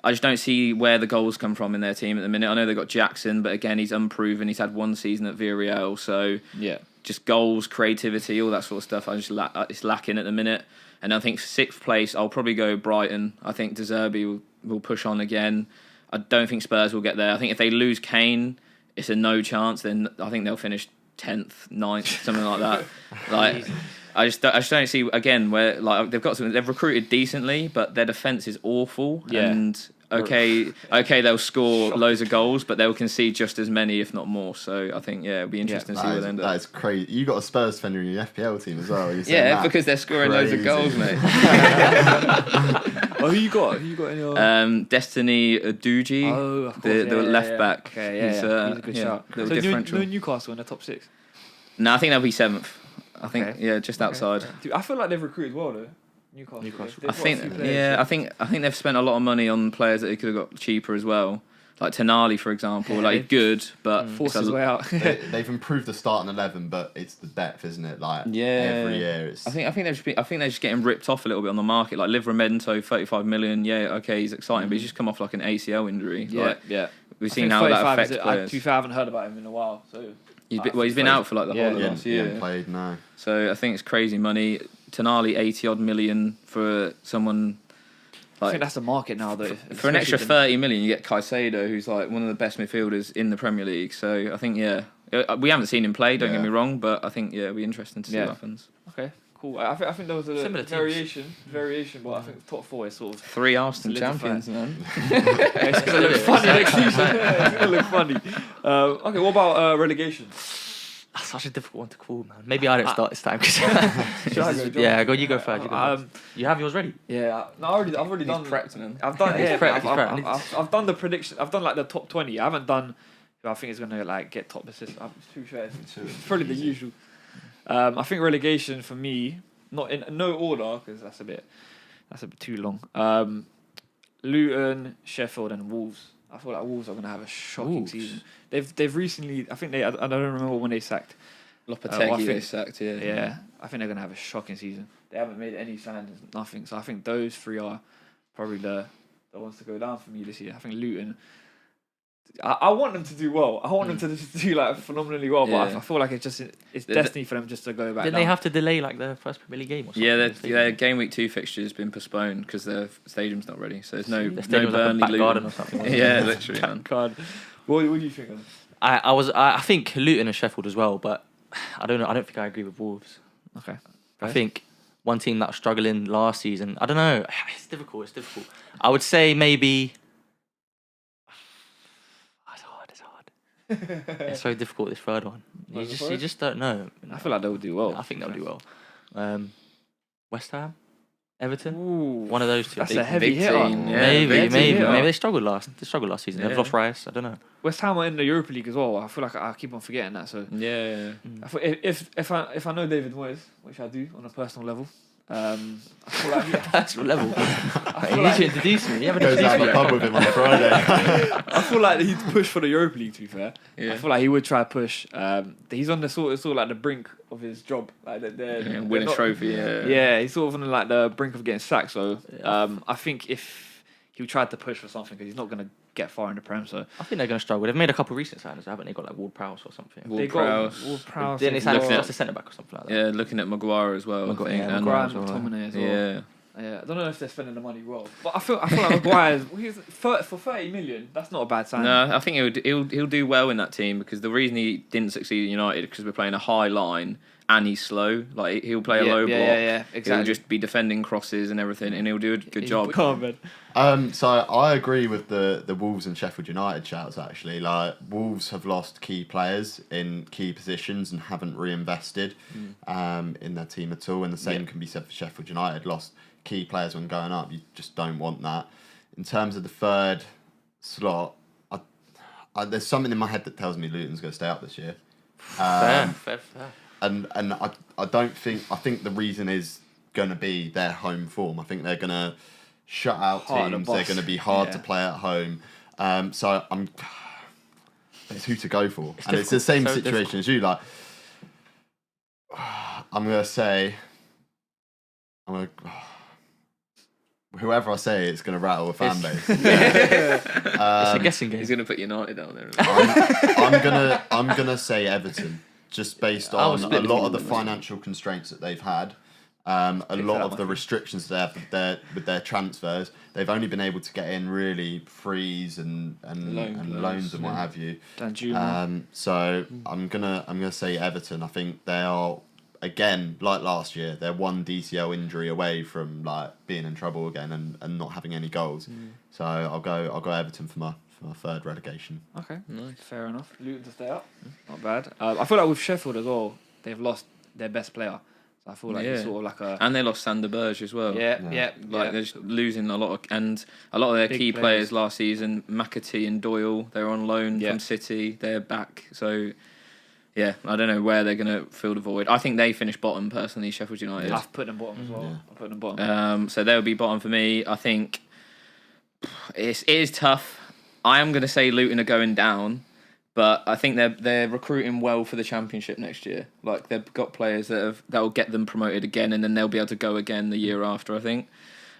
S3: just don't see where the goals come from in their team at the minute. I know they've got Jackson, but again, he's unproven. He's had 1 season at Villarreal, so just goals, creativity, all that sort of stuff. It's lacking at the minute. And I think 6th place, I'll probably go Brighton. I think De Zerbi will push on again. I don't think Spurs will get there. I think if they lose Kane, it's a no chance. Then I think they'll finish 10th, 9th, something like that. I just don't see again where like they've recruited decently, but their defense is awful.
S5: Yeah.
S3: And okay, they'll score loads of goals, but they'll concede just as many, if not more. So I think it'll be interesting to see where they end up.
S2: That is crazy. You got a Spurs defender in your FPL team as well.
S3: Yeah, because they're scoring loads of goals, mate.
S5: Who you got? Who you got in your?
S3: Destiny Aduji, the left back.
S5: Okay, he's a good shout. So
S3: differential.
S5: no Newcastle in the top 6.
S3: No, I think they'll be 7th. I think just outside.
S5: Dude, I feel like they've recruited well though. Newcastle.
S3: I think they've spent a lot of money on players that they could have got cheaper as well. Like Tonali, for example, good, but
S5: forced his way out.
S2: They've improved the starting 11, but it's the depth, isn't it? Like every year, it's.
S3: I think they're just getting ripped off a little bit on the market. Like Livramento, 35 million. Yeah, okay, he's exciting, but he's just come off like an ACL injury. We've seen how that affects players.
S5: To be fair, I haven't heard about him in a while, so.
S3: He's been out for like the whole of last year.
S2: He hasn't played, no.
S3: So I think it's crazy money. Tonali, 80-odd million for someone.
S5: I think that's the market now, though.
S3: For an extra 30 million, you get Caicedo, who's like one of the best midfielders in the Premier League. So I think, we haven't seen him play. Don't get me wrong, but I think it'll be interesting to see what happens.
S5: Okay, cool. I think there was a
S4: Similar
S5: variation, but I think top 4 is sort of
S3: 3 Arsenal champions, man.
S5: It's gonna look funny next season. It's gonna look funny. Okay, what about relegation?
S4: That's such a difficult one to call, man. Maybe I don't start this time.
S5: Should I go?
S4: Yeah, you go first. You have yours ready?
S5: Yeah, no, I've already done.
S3: Prepped, man.
S5: I've done.
S4: He's
S5: Yeah,
S4: prepped.
S5: I've done the prediction. I've done like the top 20. I haven't done. I think it's gonna like get top assist. It's too fair. It's probably the usual. I think relegation for me, not in no order because that's a bit too long. Luton, Sheffield, and Wolves. I feel like Wolves are going to have a shocking season. They've recently, I think I don't remember when they sacked.
S3: Lopetegui they sacked, yeah.
S5: Yeah, I think they're going to have a shocking season. They haven't made any signings, nothing. So I think those 3 are probably the ones to go down for me this year. I think Luton, I want them to do well. I want them to just do like phenomenally well, but I feel like it's destiny for them just to go back
S4: Did
S5: down.
S4: they have to delay like the first Premier League game or something?
S3: Yeah, their game week 2 fixture has been postponed because their stadium's not ready. So there's no
S4: stadium's
S3: Burnley
S4: like a back garden
S3: Luton.
S4: or something.
S3: Yeah, literally, man.
S5: God. What do you think of them?
S4: I think Luton and Sheffield as well, but I don't know. I don't think I agree with Wolves.
S5: Okay.
S4: I think one team that was struggling last season. I don't know. It's difficult. I would say maybe. It's hard. It's so difficult, this third one. You just don't know.
S5: I feel like they'll do well.
S4: I think they'll do well. West Ham, Everton,
S5: Ooh,
S4: one of those two.
S5: that's a heavy hitter.
S4: Maybe they struggled last season. They've lost Rice. I don't know.
S5: West Ham are in the Europa League as well. I feel like I keep on forgetting that. So
S3: Yeah.
S5: I feel if I know David Moyes, which I do on a personal level, I feel like
S4: Personal level. You need to introduce me. You haven't
S2: Goes out
S4: introduced
S2: the
S4: me.
S2: pub with him on a Friday.
S5: I feel like he'd push for the Europa League. To be fair,
S3: Yeah.
S5: I feel like he would try to push. He's on the sort of like the brink of his job, like
S3: Win a trophy, yeah.
S5: Yeah, he's sort of on like the brink of getting sacked. So I think if he tried to push for something, because he's not going to get far in the Prem. So
S4: I think they're going to struggle. They've made a couple of recent signings, haven't they? Got like Ward-Prowse or something.
S3: Ward-Prowse.
S4: Didn't they sign a centre back or something like that?
S3: Yeah, looking at Maguire as well.
S4: Maguire,
S3: I think,
S4: yeah,
S3: and-
S5: Maguire
S4: as well,
S5: and McTominay as well.
S3: Yeah.
S5: Yeah, I don't know if they're spending the money well, but I feel like Maguire's for 30 million. That's not a bad sign.
S3: No, I think he'll do well in that team because the reason he didn't succeed at United because we're playing a high line and he's slow. Like he'll play a low block.
S5: Yeah, exactly.
S3: He'll just be defending crosses and everything, and he'll do a good job.
S5: Come on, man.
S2: So I agree with the Wolves and Sheffield United shouts actually. Like Wolves have lost key players in key positions and haven't reinvested in their team at all. And the same can be said for Sheffield United. Lost key players when going up. You just don't want that. In terms of the third slot, there's something in my head that tells me Luton's going to stay up this year.
S4: Fair.
S2: And I don't think, I think the reason is going to be their home form. I think they're going to shut out
S5: Hard
S2: teams.
S5: to
S2: They're
S5: boss.
S2: going to be hard to
S5: Yeah.
S2: play at home. So it's who to go for.
S4: It's
S2: and it's the same
S4: so
S2: situation as you. Like, I'm going to say, whoever I say, it's going to rattle a fan base.
S4: It's a guessing game.
S3: He's gonna put United down there.
S2: I'm gonna say Everton, just based
S4: I was
S2: on a
S4: split
S2: lot of the
S4: between them.
S2: financial constraints that they've had, a lot of the restrictions they have with their transfers. They've only been able to get in really frees and loans and what have you.
S5: Danjuma.
S2: So I'm gonna say Everton. I think they are again, like last year, they're one DCL injury away from like being in trouble again and not having any goals. So I'll go Everton for my third relegation.
S5: Okay,
S3: Nice.
S5: fair enough. Luton to stay up, not bad. I feel like with Sheffield as well, they've lost their best player. So I feel like it's sort of like a
S3: and they lost Sander Berge as well.
S5: yeah.
S3: Like they're just losing a lot of their
S5: Big
S3: key
S5: players.
S3: players last season. McAtee and Doyle, they're on loan
S5: Yeah.
S3: from City. They're back. So yeah, I don't know where they're gonna fill the void. I think they finish bottom personally. Sheffield United.
S5: I've put them bottom as well.
S2: Yeah.
S5: I've put them bottom.
S3: So they'll be bottom for me. I think it is tough. I am going to say Luton are going down, but I think they're recruiting well for the Championship next year. Like they've got players that will get them promoted again, and then they'll be able to go again the year after. I think.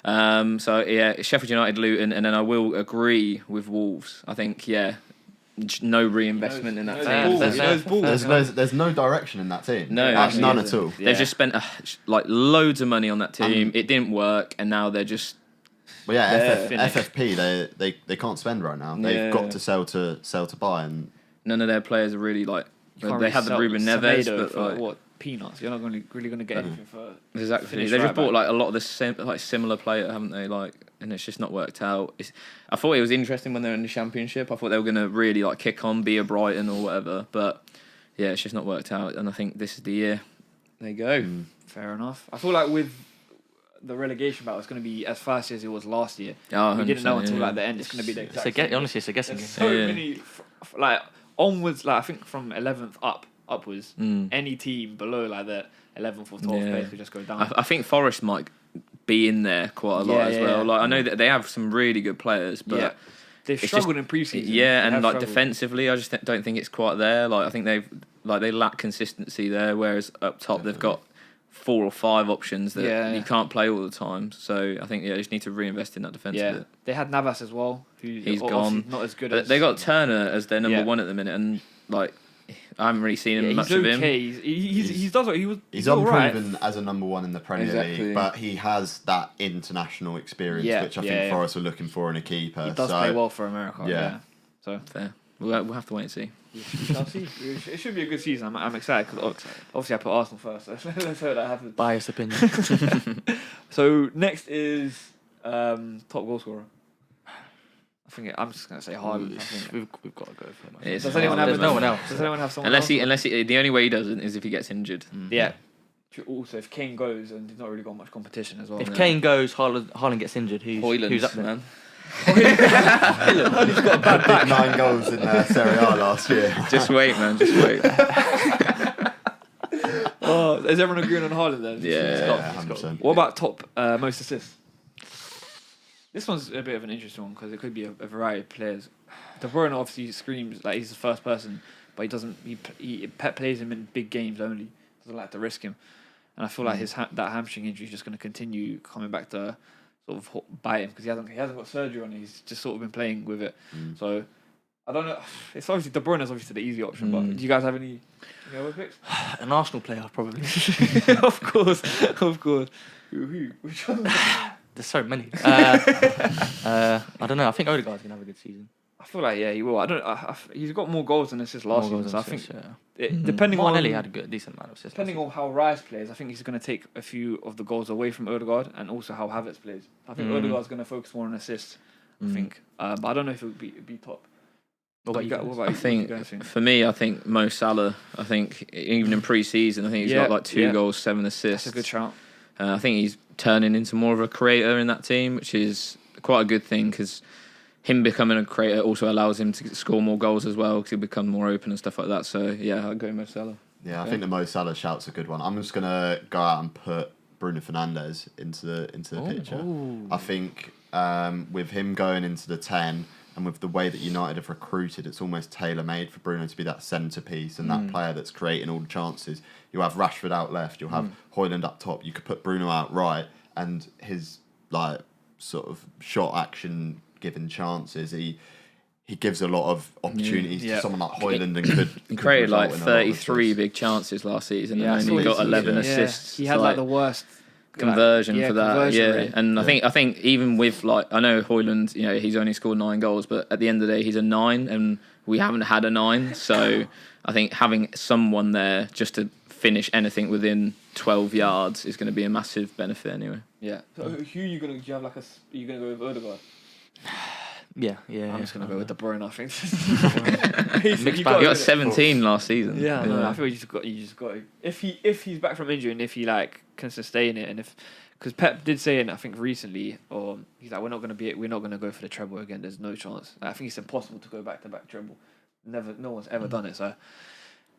S3: So yeah, Sheffield United, Luton, and then I will agree with Wolves. I think no reinvestment in that team.
S2: There's no direction in that team.
S3: No, actually
S2: none at all.
S3: They've just spent loads of money on that team. It didn't work, and now they're just.
S2: Well, yeah,
S3: They're
S2: FFP they can't spend right now. They've got to sell to buy, and
S3: none of their players are really like.
S5: You can't
S3: They
S5: really
S3: have the
S5: sell
S3: Ruben Neves,
S5: Semedo
S3: but
S5: for
S3: like,
S5: what peanuts? You're not really going to get anything for.
S3: exactly.
S5: finish
S3: They've
S5: right
S3: just bought
S5: back.
S3: like a lot of the similar player, haven't they? Like, and it's just not worked out. I thought it was interesting when they were in the Championship. I thought they were going to really like kick on, be a Brighton or whatever. But yeah, it's just not worked out. And I think this is the year. There you go.
S5: Fair enough. I feel like with the relegation battle, it's going to be as fast as it was last year.
S3: Oh,
S5: We didn't know
S3: 100%,
S5: until
S3: yeah.
S5: like the end. It's going to be the exact.
S4: Honestly, it's a guessing
S5: There's
S4: game.
S5: so
S3: Yeah.
S5: many like onwards. Like I think from 11th upwards,
S3: Mm.
S5: any team below like the 11th or 12th
S3: Yeah.
S5: place could just go down.
S3: I think Forest might be in there quite a lot as well. Like I know that they have some really good players, but
S5: They've
S3: it's
S5: struggled in pre-season.
S3: yeah,
S5: They
S3: and
S5: have
S3: like
S5: struggled.
S3: defensively, I just don't think it's quite there. Like I think they lack consistency there. Whereas up top they've got 4 or 5 options that you can't play all the time. So I think they just need to reinvest in that defense a bit.
S5: They had Navas as well.
S3: He's
S5: obviously
S3: gone.
S5: Not as good
S3: But
S5: as
S3: they got Turner as their number
S5: Yeah.
S3: 1 at the minute, and like I haven't really seen
S5: Yeah,
S3: much
S5: he's
S3: of him.
S5: okay. He does what he was.
S2: he's
S5: all right.
S2: unproven as a number 1 in the Premier
S3: Exactly.
S2: League, but he has that international experience,
S5: Yeah,
S2: which I
S5: yeah,
S2: think
S5: yeah.
S2: Forest are looking for in a keeper.
S5: He does
S2: so,
S5: play well for America.
S2: Yeah.
S5: Yeah. So
S3: Fair. We'll have to wait and see.
S5: we shall see. It should be a good season. I'm excited because obviously I put Arsenal first. So let's hope that happens.
S4: Biased opinion.
S5: So next is top goal scorer. I'm just gonna say Haaland. I think.
S4: We've got to go for him.
S3: It's
S5: Does anyone have
S3: There's
S4: no one else.
S5: Does anyone have someone
S3: Unless
S5: else?
S3: the only way he doesn't is if he gets injured.
S5: Yeah. Also, if Kane goes and he's not really got much competition as well.
S4: If Kane goes, Haaland gets injured. Who's up there?
S3: man.
S2: He's got a big 9 goals in Serie A last year.
S3: Just wait, man. Just wait.
S5: Oh, is everyone agreeing on Haaland then?
S3: Yeah.
S2: 100%.
S5: What about top most assists? This one's a bit of an interesting one because it could be a variety of players. De Bruyne obviously screams like he's the first person, but he doesn't. He Pep plays him in big games only. Doesn't like to risk him, and I feel like that hamstring injury is just going to continue coming back to sort of bite him because he hasn't got surgery on it. He's just sort of been playing with it. So I don't know. It's obviously De Bruyne is obviously the easy option, but do you guys have any other picks?
S4: An Arsenal player, probably.
S5: Of course. Who? Which one?
S4: There's so many. I don't know. I think Odegaard's gonna have a good season.
S5: I feel like he will. I don't. He's got more goals than assists last
S4: More
S5: season.
S4: goals
S5: So I
S4: than
S5: think
S4: assists,
S5: depending on
S4: Martinelli had a decent amount of assists.
S5: depending on how Rice plays, I think he's going to take a few of the goals away from Odegaard, and also how Havertz plays. I think Odegaard's going to focus more on assists. I think, but I don't know if it would be top.
S4: What about you guys?
S5: What about
S3: I
S5: you? What do you
S3: think
S5: guys think?
S3: for me, I think Mo Salah. I think even in pre-season, I think he's got like 2 goals, 7 assists.
S5: That's a good shout.
S3: I think he's turning into more of a creator in that team, which is quite a good thing because him becoming a creator also allows him to score more goals as well because he'll become more open and stuff like that. So yeah, I'll go Mo Salah.
S2: Yeah, I think the Mo Salah shout's a good one. I'm just gonna go out and put Bruno Fernandes into the picture. I think with him going into the 10 and with the way that United have recruited, it's almost tailor-made for Bruno to be that centrepiece and that player that's creating all the chances. You'll have Rashford out left, you'll have Højlund up top, you could put Bruno out right, and his like sort of shot action given chances, he gives a lot of opportunities to someone like Højlund and could
S3: He created like
S2: result in a lot of
S3: 33
S2: assists.
S3: big chances last season
S5: Yeah, I
S3: and
S5: saw
S3: only got
S5: his-
S3: 11
S2: yeah.
S3: assists.
S5: He had
S3: So,
S5: like the worst
S3: conversion for that,
S5: conversion rate.
S3: And I think even with like I know Højlund, he's only scored 9 goals, but at the end of the day he's a 9, and we haven't had a 9. So I think having someone there just to finish anything within 12 yards is going to be a massive benefit anyway.
S1: Yeah. So who are you gonna? Do you have like you gonna go with Odegaard?
S4: Yeah.
S1: I'm just gonna go with De Bruyne. I think.
S3: You got 17 last season.
S1: Yeah, no, I feel you just got to. If he's back from injury and if he like can sustain it, and if because Pep did say, and I think recently, or he's like, we're not gonna go for the treble again. There's no chance. I think it's impossible to go back to back treble. No one's ever done it. So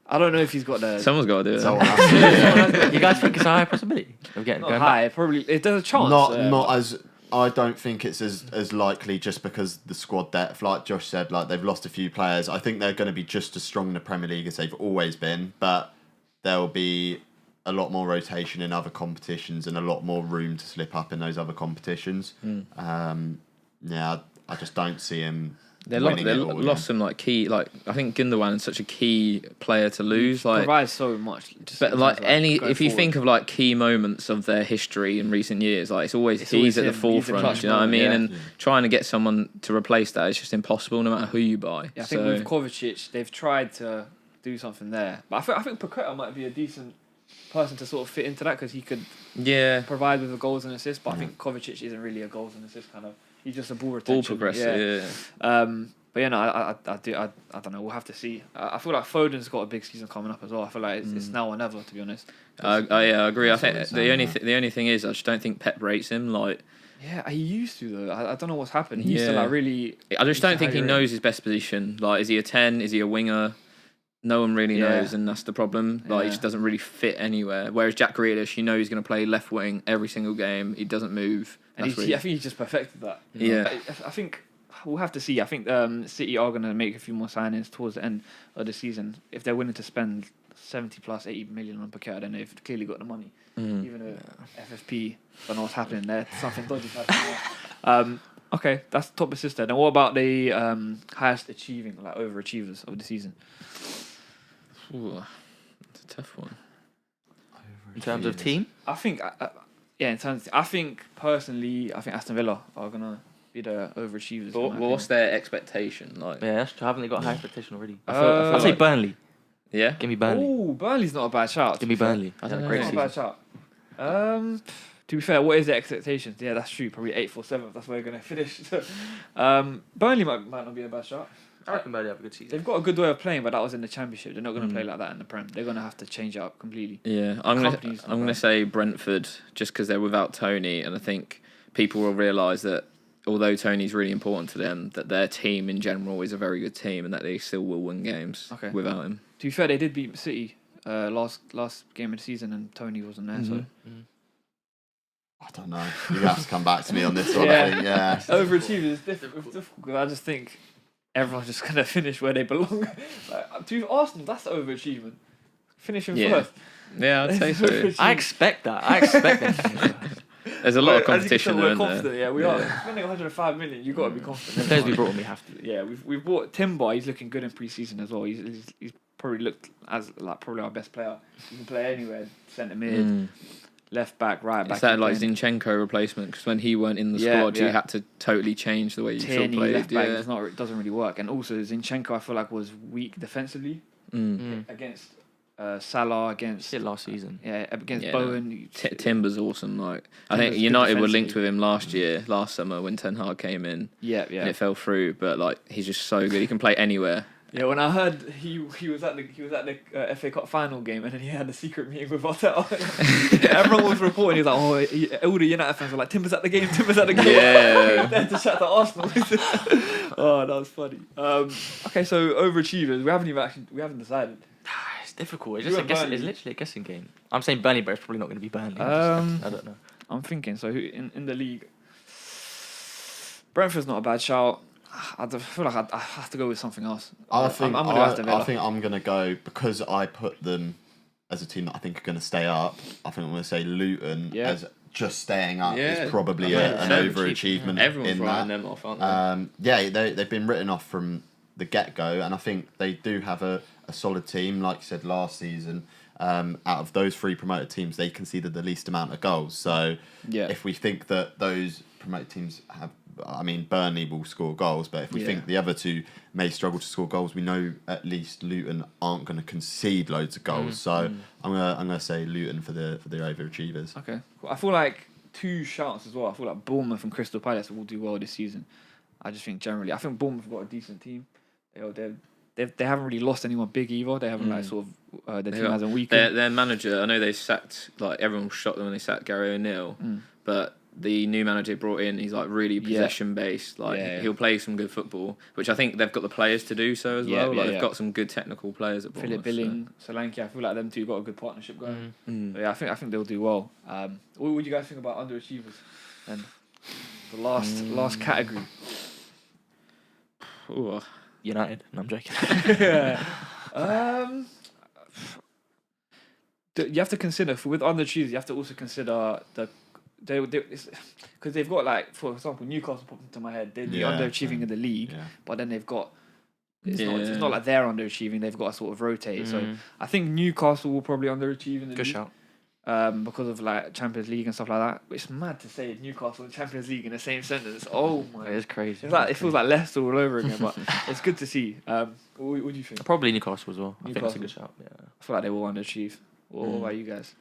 S1: I don't know if he's got the.
S3: Someone's got to do it.
S4: You guys think it's a high possibility of getting
S1: Not
S4: going
S1: high.
S4: back?
S1: Probably there's a chance.
S2: Not as. I don't think it's as likely just because the squad depth, like Josh said, like they've lost a few players. I think they're going to be just as strong in the Premier League as they've always been, but there'll be a lot more rotation in other competitions and a lot more room to slip up in those other competitions. Yeah, I just don't see him.
S3: They lost some like key, like I think Gundogan is such a key player to lose. Like
S1: provides so much.
S3: But like if you think of like key moments of their history in recent years, like he's always at the forefront. You know what I mean?
S1: Yeah.
S3: And trying to get someone to replace that is just impossible, no matter who you buy.
S1: Yeah, I think with Kovacic, they've tried to do something there, but I think Paqueta might be a decent person to sort of fit into that because he could provide with the goals and assists. But I think Kovacic isn't really a goals and assists kind of. He's just a ball retention.
S3: Ball progressor,
S1: But I don't know. We'll have to see. I feel like Foden's got a big season coming up as well. I feel like it's now or never, to be honest.
S3: I agree. I think the only thing is I just don't think Pep rates him. Like,
S1: yeah, he used to though. I don't know what's happened. He used to like really.
S3: I just don't think he knows his best position. Like, is he a 10? Is he a winger? No one really knows, and that's the problem. Like, he just doesn't really fit anywhere. Whereas Jack Grealish, you know, he's going to play left wing every single game. He doesn't move.
S1: And I think he's just perfected that.
S3: Yeah.
S1: I think we'll have to see. I think City are going to make a few more signings towards the end of the season. If they're willing to spend 70 plus 80 million on Paqueta, then they've clearly got the money. Even though FFP don't know what's happening there. Something dodgy's happening there. Okay, that's top assist then. And what about the highest achieving, like overachievers of the season?
S3: Ooh, that's a tough one.
S4: In terms of team?
S1: I think, I think personally, Aston Villa are going to be the overachievers.
S3: But what's their expectation? Like,
S4: Yeah, that's true. Haven't they got high expectation already?
S1: I'll
S4: say Burnley.
S3: Yeah?
S4: Give me Burnley.
S1: Oh, Burnley's not a bad shout.
S4: Give me Burnley.
S3: I don't know.
S4: Great
S1: Not a bad
S4: season.
S1: shout. To be fair, what is the expectations? Yeah, that's true. Probably 8th or 7th. That's where we're going to finish. Burnley might not be a bad shot.
S4: I reckon Burnley have a good season.
S1: They've got a good way of playing, but that was in the Championship. They're not going to play like that in the Prem. They're going to have to change it up completely.
S3: Yeah, I'm gonna say Brentford just because they're without Tony, and I think people will realise that although Tony's really important to them, that their team in general is a very good team, and that they still will win games without him.
S1: To be fair, they did beat City last game of the season, and Tony wasn't there. So
S2: I don't know. You have to come back to me on this one. I think, yeah.
S1: Overachievers is difficult because I just think everyone's just going to finish where they belong. To Arsenal, that's the overachievement. Finishing first.
S3: Yeah, I'd say so.
S4: I expect that.
S3: There's a lot of competition there.
S1: We're confident, yeah, we are. Spending 105 million, you've got to be confident.
S4: The players we brought on, we have to.
S1: Yeah, we've bought Timber. He's looking good in pre-season as well. He's probably looked as like probably our best player. He can play anywhere, centre mid, left back, right back.
S3: Is that like Zinchenko replacement? Because when he weren't in the squad, you had to totally change the way you should play.
S1: Left back doesn't really work. And also Zinchenko, I feel like was weak defensively against Salah, against
S4: last season.
S1: Yeah, against Bowen.
S3: Timber's awesome. Like I think United were linked with him last summer when Ten Hag came in.
S1: Yeah.
S3: And it fell through, but like he's just so good. He can play anywhere.
S1: Yeah, when I heard he was at the FA Cup final game and then he had a secret meeting with Arteta. Everyone was reporting. He was like, all the United fans were like, Timber's at the game.
S3: Yeah.
S1: They had to shout to Arsenal. Oh, that was funny. Okay, so overachievers. We haven't decided.
S4: It's difficult. It's literally a guessing game. I'm saying Burnley, but it's probably not going to be Burnley. I don't know.
S1: I'm thinking. So who in the league? Brentford's not a bad shout. I feel like I have to go with something else.
S2: I think I'm going to go, because I put them as a team that I think are going to stay up. I think I'm going to say Luton as just staying up is probably an overachievement.
S3: Everyone's
S2: in
S3: writing them off, aren't they?
S2: They've been written off from the get-go, and I think they do have a solid team. Like you said last season, out of those 3 promoted teams, they conceded the least amount of goals. So if we think that those promoted teams have I mean, Burnley will score goals, but if we think the other two may struggle to score goals, we know at least Luton aren't going to concede loads of goals. So I'm gonna say Luton for the overachievers.
S5: Okay, cool. I feel like 2 shouts as well. I feel like Bournemouth and Crystal Palace will do well this season. I just think generally, I think Bournemouth have got a decent team. They haven't really lost anyone big either. They haven't like sort of their team hasn't weakened.
S3: Their manager, I know they sacked, like everyone was shocked when they sacked Gary O'Neill, but the new manager brought in, he's like really possession based. Like he'll play some good football, which I think they've got the players to do so as well. Like they've got some good technical players at Bournemouth.
S5: Philip Billing, Solanke. I feel like them two got a good partnership going. But yeah, I think they'll do well. What would you guys think about underachievers? And the last category.
S3: Ooh.
S4: United. No, I'm joking.
S5: You have to consider with underachievers. You have to also consider because they've got, like, for example, Newcastle popped into my head. They're underachieving in the league, but then they've got. It's not like they're underachieving. They've got to sort of rotate. So I think Newcastle will probably underachieve in the
S4: Good
S5: league.
S4: shout.
S5: Because of like Champions League and stuff like that. But it's mad to say Newcastle and Champions League in the same sentence. Oh my!
S4: It is crazy.
S5: It's like, it feels like Leicester all over again. But it's good to see. What do you think?
S4: Probably Newcastle as well. I think that's a
S5: Newcastle.
S4: good shout. Yeah.
S5: I feel like they will underachieve. What about you guys?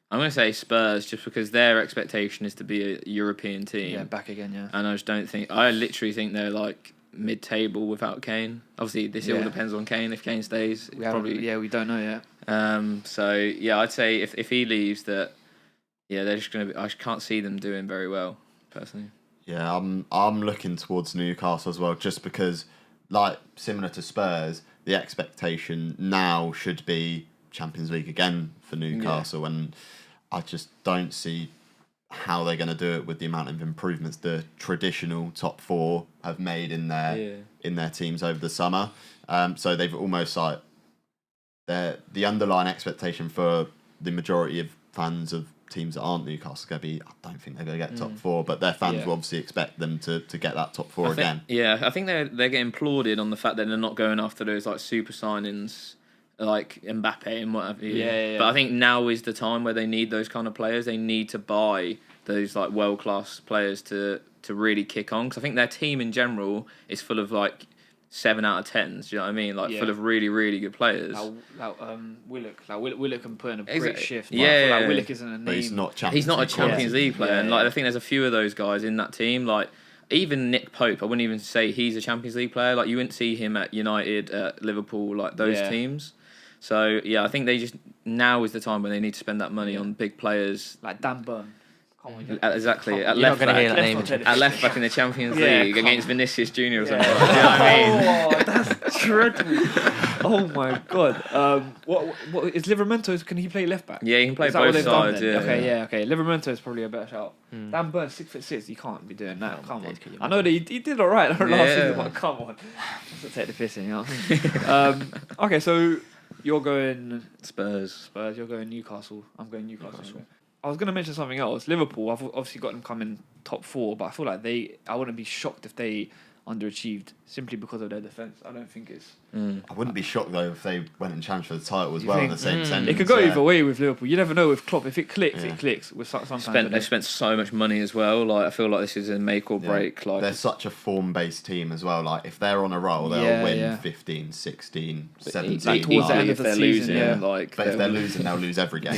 S3: I'm going to say Spurs just because their expectation is to be a European team.
S5: Yeah, back again. Yeah.
S3: And I just don't think, I literally think they're like mid-table without Kane. Obviously, this all depends on Kane. If Kane stays,
S5: We don't know yet.
S3: So yeah, I'd say if he leaves, that they're just gonna be. I can't see them doing very well personally.
S2: Yeah, I'm looking towards Newcastle as well, just because, like, similar to Spurs, the expectation now should be Champions League again for Newcastle, and I just don't see how they're going to do it with the amount of improvements the traditional top 4 have made in their teams over the summer. So they've almost like the underlying expectation for the majority of fans of teams that aren't Newcastle going to be, I don't think they're going to get top 4, but their fans will obviously expect them to get that top 4 again.
S3: I think they're getting applauded on the fact that they're not going after those like super signings like Mbappe and whatever.
S5: Yeah.
S3: But I think now is the time where they need those kind of players. They need to buy those like world class players to really kick on, because I think their team in general is full of like 7 out of 10s. Do you know what I mean? Like full of really really good players. Willock can put in a great shift. Like Willock isn't a name.
S2: But he's not
S3: a Champions League player, and like I think there's a few of those guys in that team. Like even Nick Pope, I wouldn't even say he's a Champions League player. Like you wouldn't see him at United, at Liverpool, like those teams. So yeah, I think now is the time when they need to spend that money on big players
S5: like Dan Burn.
S3: Exactly. At
S4: You're
S3: left
S4: not
S3: back,
S4: hear that name.
S3: at left back in the Champions League against Vinicius Junior or something.
S5: Yeah.
S3: You know what I mean?
S5: That's dreadful. Oh my god. What is Livramento? Can he play left back?
S3: Yeah, he can play
S5: Is that what
S3: both
S5: they've done
S3: sides.
S5: then?
S3: Yeah.
S5: Okay. Livramento is probably a better shout. Dan Burn, 6'6". You can't be doing that. Come on.
S4: it's good.
S5: I know that he did all right last
S3: Yeah.
S5: season, but come on. Just to take the piss in, you know. Okay, so you're going
S3: Spurs.
S5: You're going Newcastle. I'm going Newcastle. I was going to mention something else. Liverpool, I've obviously got them coming top 4, but I feel like I wouldn't be shocked if they underachieved simply because of their defence. I don't think it's...
S2: I wouldn't be shocked though if they went and challenged for the title as
S5: You
S2: well
S5: think?
S2: in the same sentence.
S5: It could go either way with Liverpool. You never know with Klopp. If it clicks, it clicks. With sometimes
S3: They've spent so much money as well. Like I feel like this is a make or break. Like
S2: they're such a form-based team as well. Like if they're on a roll, they'll win 15, 16, 17.
S5: Like towards the end of
S3: if
S5: the
S3: they're
S5: season,
S3: losing, like,
S2: But if they're losing, they'll lose every game.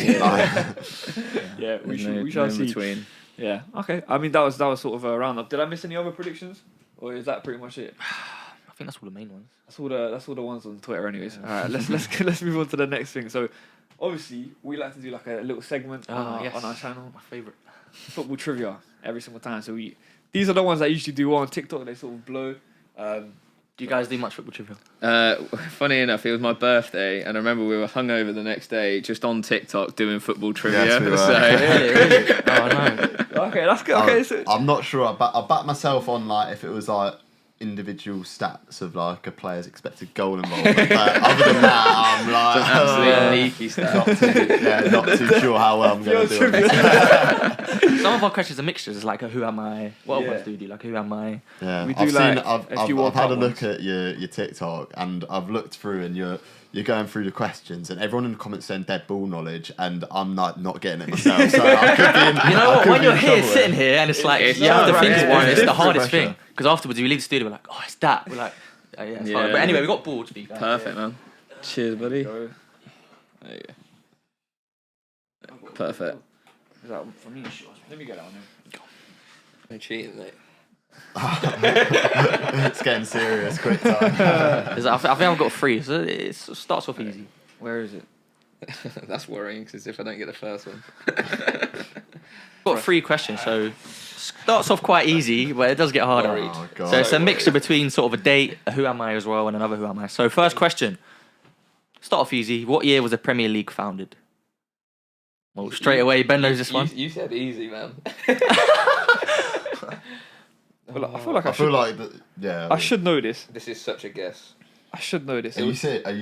S5: we shall see.
S3: Between.
S5: Yeah. Okay. I mean, that was sort of a roundup. Did I miss any other predictions, or is that pretty much it?
S4: I think that's all the main ones.
S5: That's all the ones on Twitter, anyways. All right. Let's move on to the next thing. So, obviously, we like to do like a little segment on our channel.
S4: My favourite.
S5: Football trivia every single time. So these are the ones that I usually do on TikTok. They sort of blow.
S4: Do you guys do much football trivia?
S3: Funny enough, it was my birthday, and I remember we were hungover the next day, just on TikTok doing football trivia.
S2: Yes, we were.
S3: So,
S4: Really? Oh no.
S5: Okay, that's good. Okay, so
S2: I'm not sure. I back myself on like if it was like individual stats of like a player's expected goal involvement. But other than that, I'm like
S3: absolutely leaky stuff.
S2: not too sure how well I'm going to do it.
S4: Some of our questions are mixtures. It's like, who am I? What
S1: Yeah.
S4: ones do you do? Like, who am I?
S2: Yeah,
S1: We do
S2: I've
S1: like
S2: seen. I've
S1: a few World
S2: had a
S1: Cup
S2: look
S1: ones.
S2: at your TikTok, and I've looked through, and you're going through the questions, and everyone in the comments saying dead ball knowledge, and I'm not getting it myself. So I could be in.
S4: You know
S2: I
S4: what?
S2: could
S4: When
S2: be
S4: you're
S2: in
S4: here,
S2: trouble
S4: sitting here, and it's like
S3: It's
S4: you have to
S3: nerve-wracking.
S4: think
S3: Yeah,
S4: about it. It's the
S2: different
S4: hardest
S2: pressure.
S4: thing because afterwards we leave the studio, we're like, oh, it's that. We're like, oh, yeah, it's hard. But anyway, we got boards for you guys.
S3: Perfect, man. Cheers, buddy.
S1: Go.
S3: There you go. Perfect.
S1: Is that for me? Let me get that one.
S3: No cheating, mate.
S2: It's getting serious. Quick time.
S4: I think I've got 3, so it starts off easy.
S1: Where is it?
S3: That's worrying because if I don't get the first one.
S4: Got 3 questions, so starts off quite easy, but it does get harder.
S3: Worried.
S2: Oh god.
S4: So it's a mixture between sort of a date, a who am I as well, and another who am I. So first question, start off easy. What year was the Premier League founded? Well, straight away, Ben knows this one.
S3: You said easy, man.
S1: I feel like
S2: I feel like that. Yeah.
S1: I should know this.
S3: This is such a guess.
S1: I should know this.
S2: Are you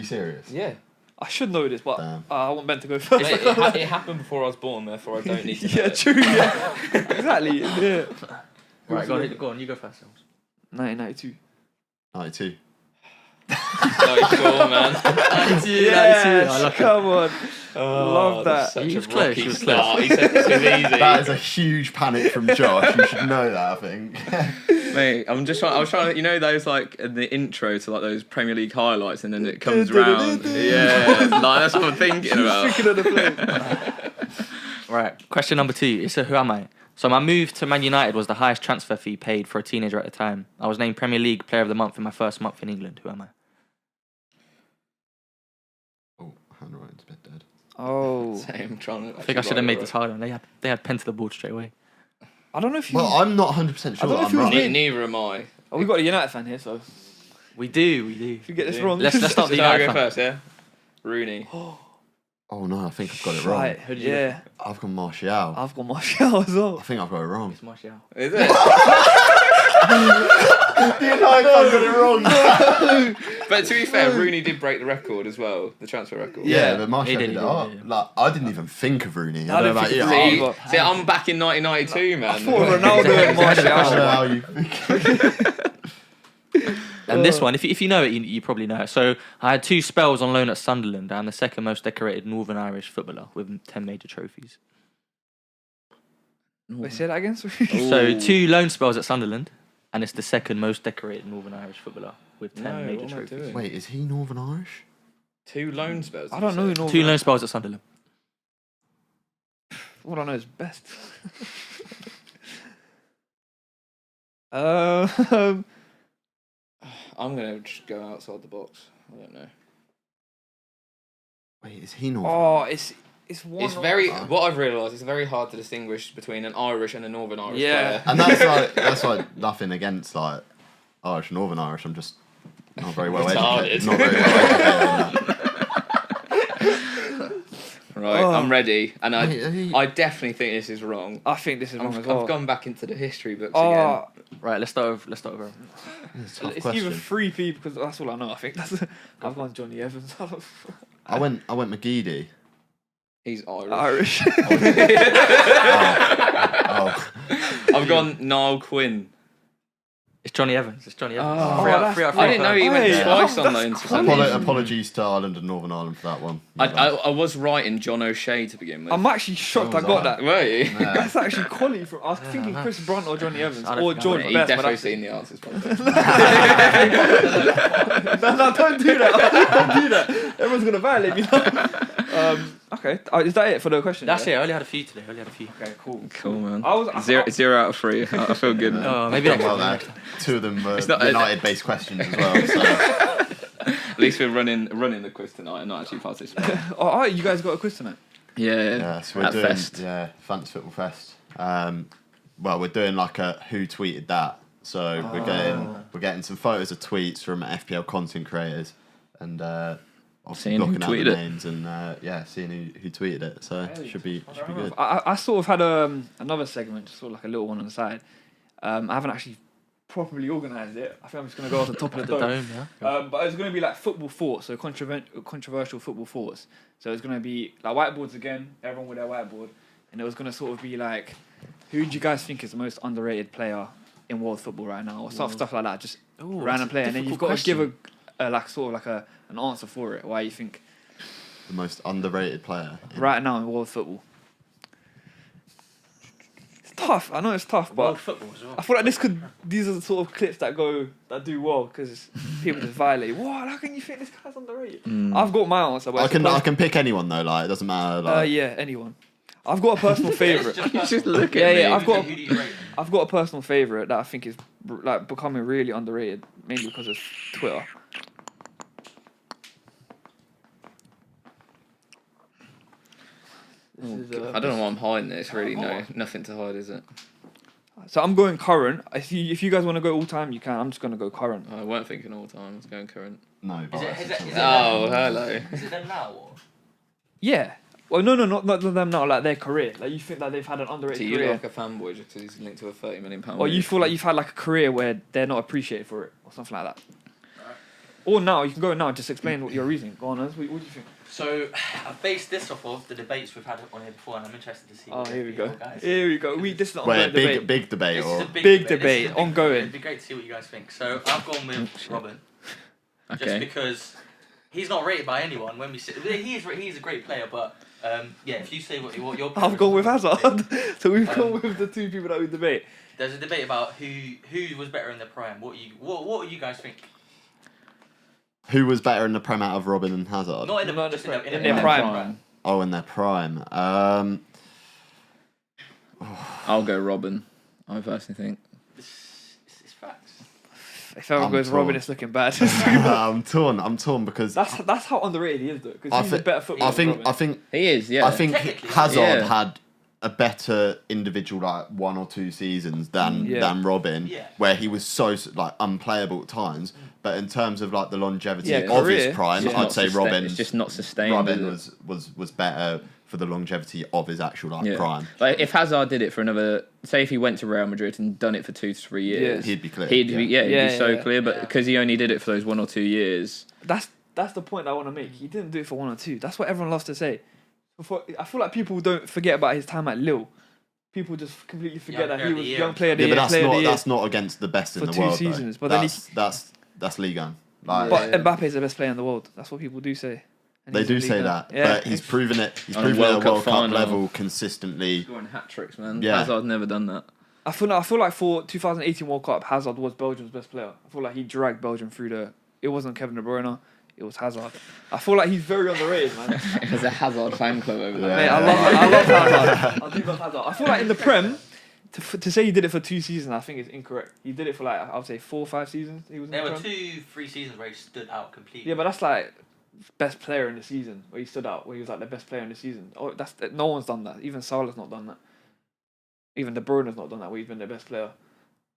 S2: serious?
S3: Yeah.
S1: I should know this, but
S2: Damn.
S1: I want Ben to go first.
S3: Mate, it happened before I was born, therefore I don't need to know
S1: Yeah,
S3: it.
S1: true. Yeah, exactly. Yeah.
S4: Right, go on, you go first.
S1: 1992.
S2: 92.
S3: No, sure, man.
S4: 92,
S1: Yes,
S4: I like it.
S1: come on.
S3: Oh,
S1: Love
S3: that's
S1: that.
S3: such
S4: He
S3: a
S4: was close,
S3: rocky
S4: he was
S3: start. He said this was easy.
S2: That is a huge panic from Josh. You should know that. I think.
S3: Mate, I was trying to, you know, those like in the intro to like those Premier League highlights, and then it comes round. Yeah, like that's what I'm thinking about.
S1: Thinking of the play.
S4: Right, question number 2. It's a who am I? So my move to Man United was the highest transfer fee paid for a teenager at the time. I was named Premier League Player of the Month in my first month in England. Who am I?
S2: Oh, handwriting's a bit dead.
S1: Oh,
S3: Same, trying to.
S4: I think I should have made this harder. They had pen to the board straight away.
S1: I don't know if you.
S2: Well, I'm not 100% sure
S1: don't know
S2: that
S1: if
S2: I'm
S1: it was
S2: right.
S3: Neither am I.
S1: Oh, we've got a United fan here, so
S4: We do.
S1: if you get this
S3: Yeah.
S1: wrong,
S4: Let's start the
S3: Should I
S4: United
S3: go
S4: fan.
S3: first? Yeah. Rooney.
S2: Oh no, I think I've got it wrong.
S1: Right. Yeah,
S2: I've gone Martial.
S1: I've got Martial as well.
S2: I think I've got it wrong.
S4: It's Martial.
S3: Is it?
S2: The United fan got it wrong.
S3: But to be fair, Rooney did break the record as well, the transfer record.
S2: Yeah, but Martial
S4: He did,
S2: did it
S4: he
S2: up.
S4: did, yeah.
S2: Like, I didn't even think of Rooney.
S1: I
S2: I don't
S1: didn't
S2: know
S1: think
S2: about
S1: of
S2: you.
S1: Rooney.
S2: I-
S3: See, I'm back in 1992, man.
S1: I thought Ronaldo and
S2: I don't know
S1: Martial.
S2: how you.
S4: And this one, if you know it, you probably know it. So I had 2 spells on loan at Sunderland. I'm the second most decorated Northern Irish footballer with 10 major trophies.
S1: Wait, say that again. Sorry.
S4: So 2 loan spells at Sunderland, and it's the second most decorated Northern Irish footballer with 10
S3: No,
S4: major
S3: what am I
S4: trophies.
S3: doing?
S2: Wait, is he Northern Irish?
S3: 2 loan spells.
S1: I don't know.
S3: did you say?
S4: 2 loan spells at Sunderland.
S1: All I know is best. Um,
S3: I'm gonna just go outside the box. I don't know.
S2: Wait, is he Northern?
S1: oh, it's one.
S3: It's very. What I've realised, it's very hard to distinguish between an Irish and a Northern Irish
S1: Yeah.
S3: player.
S2: And that's like nothing against like Irish, Northern Irish. I'm just not very well educated.
S3: Retarded.
S2: Not very well educated on that.
S3: Right,
S1: Oh.
S3: I'm ready, and
S2: Wait, are you-
S3: I definitely think this is wrong.
S1: I think this is wrong as
S3: I've
S1: well.
S3: gone back into the history books
S1: Oh,
S4: Right, let's start over.
S2: It's a tough
S1: it's
S2: question.
S1: either 3 people because that's all I know. I think I've gone Johnny Evans.
S2: I went McGeady.
S3: again. He's Irish.
S1: Irish.
S2: Oh,
S3: I've gone Niall Quinn.
S4: It's Johnny Evans. It's Johnny Evans.
S1: Oh,
S4: Three out-
S1: that's-
S4: three out of
S3: I
S4: five.
S3: didn't know he went
S1: Hey,
S3: twice on
S1: that's
S3: loan to
S1: cool.
S3: Sunderland.
S2: apologies to Ireland and Northern Ireland for that one.
S3: I was right in John O'Shea to begin with.
S1: I'm actually shocked I got that.
S3: Were you?
S2: Yeah.
S1: That's actually quality from. I was thinking
S4: nice.
S1: Chris Brunt or Johnny Evans
S4: I don't
S1: or
S4: think I
S1: George
S4: got
S3: He
S1: Best. But
S3: definitely
S1: that's
S3: seen the answers.
S1: no, don't do that. Don't do that. Everyone's gonna violate me now. Okay, is that it for the question?
S4: That's
S1: yeah?
S4: it. I only had a few today.
S1: Okay, cool.
S3: Cool, man.
S1: I was-
S3: Zero out of 3. I feel good.
S4: Oh, maybe
S2: Done
S4: next
S2: well
S4: time.
S2: there. 2 of them were
S3: It's not-
S2: United-based questions as well. So.
S3: At least we're running the quiz tonight and not actually participating.
S1: Oh, alright, you guys got a quiz tonight.
S2: Yeah, so we're
S3: At
S2: doing
S3: Fest.
S2: Fantasy Football Fest. Well, we're doing like a who tweeted that. So we're getting some photos of tweets from FPL content creators, and obviously
S3: Seeing who
S2: blocking out the
S3: tweeted it.
S2: names and seeing who tweeted it. So should be good.
S1: I sort of had another segment, sort of like a little one on the side. I haven't actually properly organised it. I think I'm just gonna go off the top of the
S4: The
S1: dome.
S4: dome, yeah.
S1: But it's going to be like football thoughts, so controversial football thoughts. So it's going to be like whiteboards again, everyone with their whiteboard,
S5: and it was gonna sort of be like, who do you guys think is the most underrated player in world football right now, or stuff like that? Just random player, and then you've got to give an answer for it. Why you think
S2: The most underrated player.
S5: right now in world football? It's tough. I know it's tough, but
S4: World football as well.
S5: I feel like these are the sort of clips that do well because people just violate. What? How can you think this guy's underrated? I've got my answer. But
S2: I can pick anyone though. Like it doesn't matter. Like
S5: yeah, anyone. I've got a personal favorite.
S3: Just look at me.
S5: Yeah,
S4: Who do you rate?
S5: I've got a personal favorite that I think is like becoming really underrated, mainly because of Twitter.
S3: I don't know why I'm hiding this. Really, nothing to hide, is it?
S5: So I'm going current. If you guys want to go all time, you can. I'm just gonna go current.
S3: I weren't thinking all time. I was going current.
S2: no.
S4: Is
S2: But
S4: it
S3: Oh, hello.
S4: Is it them now or?
S5: Yeah. Well, no, not them now. Like their career. Like you think that they've had an
S3: So
S5: underrated
S3: you
S5: career,
S3: look like a fanboy just because he's linked to a £30 million.
S5: or you feel like you've had like a career where they're not appreciated for it, or something like that. Or now you can go now. Just explain what your reasoning. Go on, What do you think?
S4: So I've based this off of the debates we've had on here before, and I'm interested to see.
S5: Oh,
S4: what
S5: here we
S4: you
S5: go.
S4: feel, guys.
S5: Here we go. This is an
S2: wait,
S5: ongoing debate.
S2: big debate
S4: This
S2: or
S4: is a
S5: Big
S4: This is
S5: debate,
S4: a big
S5: ongoing.
S4: It'd be great to see what you guys think. So I've gone with Robin, just
S3: Okay.
S4: because he's not rated by anyone. When we sit, he's a great player, but yeah, if you say what your
S5: I've gone with Hazard. So we've gone with the two people that we debate.
S4: There's a debate about who was better in the prime. What do you guys think?
S2: who was better in the Prem out of Robin and Hazard?
S4: Not in the
S5: Not
S4: just
S5: in
S4: in
S5: their
S4: the
S5: prime.
S2: Oh, in their prime.
S3: I'll go Robin. I personally think.
S4: It's facts.
S5: If everyone
S2: I'm
S5: goes
S2: torn.
S5: Robin, it's looking bad.
S2: I'm torn because
S5: that's how underrated he is, though. Because he's a better footballer.
S2: I think
S3: He is, yeah.
S2: I think
S4: Technically,
S2: Hazard
S3: yeah.
S2: had a better individual like 1 or 2 seasons than Robin,
S4: Yeah.
S2: where he was so like unplayable at times. But in terms of like the longevity
S5: Yeah,
S2: of
S5: career.
S2: his prime,
S3: It's
S2: I'd
S3: not
S2: say
S3: It's just not sustained.
S2: Robin
S3: is it?
S2: was better for the longevity of his actual like prime.
S3: Like if Hazard did it for another, say if he went to Real Madrid and done it for 2 to 3 years,
S2: He'd be clear.
S3: He'd be so
S5: Yeah.
S3: clear. But because he only did it for those 1 or 2 years,
S5: That's the point I want to make. He didn't do it for 1 or 2. That's what everyone loves to say. I feel like people don't forget about his time at Lille. People just completely forget that he was young player of the
S2: Yeah,
S5: year,
S2: but
S5: player of the year
S2: that's not against the best in
S5: for
S2: the
S5: 2
S2: world.
S5: seasons.
S2: Though.
S5: But then
S2: That's Ligue 1. Like,
S5: but Mbappe's the best player in the world. That's what people do say. And
S2: they
S5: he's
S2: do
S5: in
S2: say
S5: Ligue 1.
S2: that,
S5: Yeah.
S2: but he's proven it. He's
S3: On
S2: proven it at
S3: World
S2: a World
S3: Cup
S2: Cup
S3: final.
S2: level consistently.
S3: scoring hat tricks, man.
S2: Yeah.
S3: Hazard never done that.
S5: I feel like for 2018 World Cup, Hazard was Belgium's best player. I feel like he dragged Belgium through it wasn't Kevin De Bruyne, it was Hazard. I feel like he's very underrated, man.
S3: There's a Hazard fan club over there.
S5: Mate, I love Hazard. I do love Hazard. I feel like in the Prem, to say he did it for 2 seasons, I think is incorrect. He did it for like, I would say 4 or 5 seasons. He was in
S4: There
S5: the
S4: were
S5: Prem.
S4: 2-3 seasons where he stood out completely.
S5: Yeah, but that's like best player in the season, where he stood out, where he was like the best player in the season. Oh, no one's done that. Even Salah's not done that. Even De Bruyne's not done that, where he's been the best player.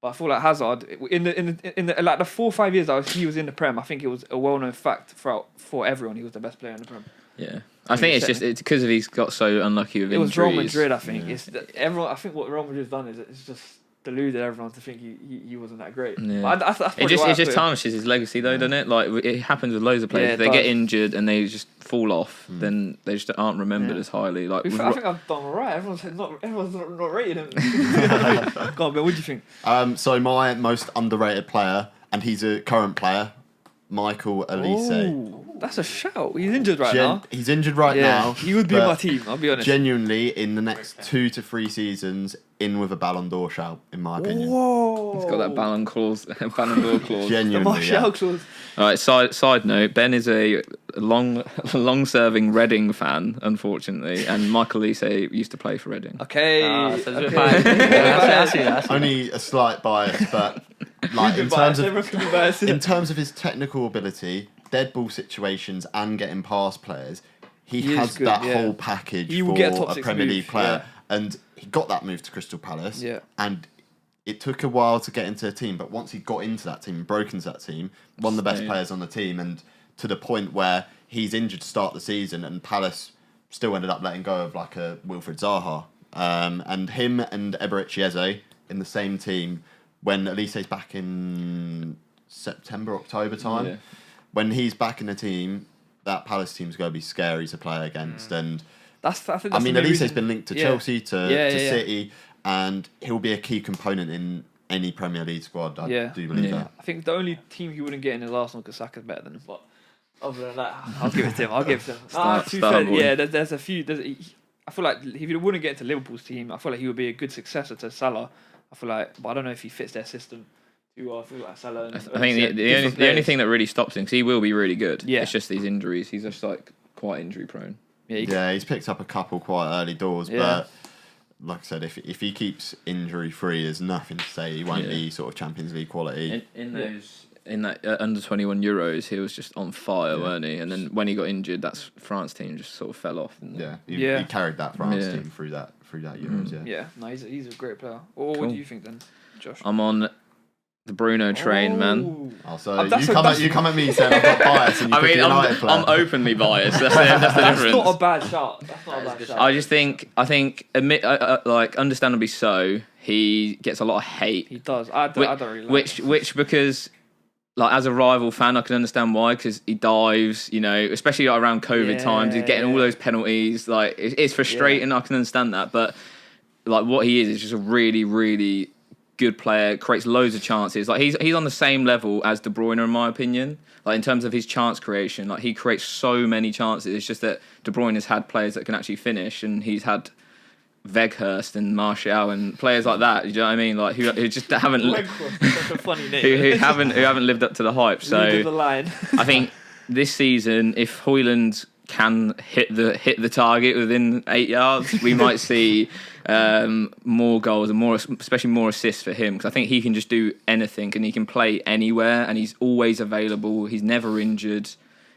S5: But I feel like Hazard, in the like the 4 or 5 years that he was in the Prem, I think it was a well-known fact for everyone he was the best player in the Prem.
S3: Yeah, I think it's because of he's got so unlucky with
S5: It was
S3: injuries.
S5: Real Madrid, I think.
S2: Yeah.
S5: It's everyone. I think what Real Madrid's done is it's just deluded everyone to think he wasn't that great.
S3: Yeah.
S5: But that's
S3: It
S5: probably why I
S3: just
S5: put him.
S3: tarnishes his legacy, though, doesn't it? Like it happens with loads of players.
S5: Yeah,
S3: If
S5: it
S3: they get
S5: does.
S3: injured and they just fall off, then they just aren't remembered
S5: Yeah.
S3: as highly. Like
S5: I
S3: with
S5: think I've done alright. Everyone's not rated him. Go on, Ben. What do you think?
S2: So my most underrated player, and he's a current player, Michael Elise.
S5: Ooh, that's a shout. He's injured right now.
S2: He's injured right
S5: Yeah,
S2: now.
S5: he would be in
S2: but
S5: my team. I'll be honest.
S2: Genuinely, in the next 2 to 3 seasons, in with a Ballon d'Or shout, in my opinion.
S5: Whoa!
S3: He's got that Ballon clause, Ballon d'Or clause.
S5: The
S2: Genuinely,
S5: Martial
S2: yeah.
S5: clause.
S3: All right. Side note: Ben is a long-serving Reading fan, unfortunately, and Michael Elise used to play for Reading.
S5: Okay.
S4: So it's a bit
S5: okay.
S4: biased. I see that.
S2: Only a slight bias, but like in terms of his technical ability, dead ball situations, and getting past players, he
S5: He is
S2: has
S5: good,
S2: that
S5: yeah.
S2: whole package
S5: He will
S2: for
S5: get a top
S2: a
S5: 6
S2: Premier
S5: move,
S2: League player, and he got that move to Crystal Palace.
S5: Yeah.
S2: And it took a while to get into a team, but once he got into that team and broke into that team, one of the best
S3: Stayed.
S2: players on the team, and to the point where he's injured to start the season, and Palace still ended up letting go of like a Wilfried Zaha. And him and Eberechi Eze in the same team when Elise's back in September, October time.
S3: Yeah.
S2: When he's back in the team, that Palace team's going to be scary to play against. And
S5: I think that's
S2: I mean,
S5: the
S2: at
S5: main
S2: least he's
S5: reason-
S2: been linked to
S5: yeah.
S2: Chelsea, to
S5: Yeah.
S2: City, and he'll be a key component in any Premier League squad. I do believe that.
S5: I think the only team he wouldn't get in is Arsenal because Saka's better than him. But other than that, I'll give it to him. To be fair,
S3: boy.
S5: there's a few. I feel like if he wouldn't get into Liverpool's team, I feel like he would be a good successor to Salah. I feel like, but I don't know if he fits their system too well. I feel like Salah. And
S3: I think the only thing that really stops him, because he will be really good.
S5: Yeah.
S3: It's just these injuries. He's just like quite injury prone.
S2: Yeah, he's picked up a couple quite early doors, but like I said, if he keeps injury free, there's nothing to say he won't be sort of Champions League quality.
S3: In that under 21 Euros, he was just on fire, weren't he? And then when he got injured, that's France team just sort of fell off.
S2: He carried that France team through that Euros.
S5: No, he's a great player. What do you think then, Josh?
S3: I'm on the Bruno train, man.
S2: Oh, so you come at me saying I've got bias, and you pick a United player.
S3: I'm openly biased. That's the difference.
S5: That's not a bad shout.
S3: I just think, like, understandably so, he gets a lot of hate.
S5: He does. I don't really like
S3: which because, like, as a rival fan, I can understand why, because he dives, especially around COVID times, he's getting all those penalties. Like, it's frustrating. I can understand that, but like, what he is just a really, really good player. Creates loads of chances. Like, he's on the same level as De Bruyne, in my opinion. Like, in terms of his chance creation, like, he creates so many chances. It's just that De Bruyne has had players that can actually finish, and he's had Weghorst and Martial and players like that. You know what I mean? Like, who just haven't
S5: such a funny name.
S3: who haven't lived up to the hype. So I think this season, if Højlund can hit the target within 8 yards, we might see more goals and especially more assists for him, because I think he can just do anything and he can play anywhere and he's always available. He's never injured.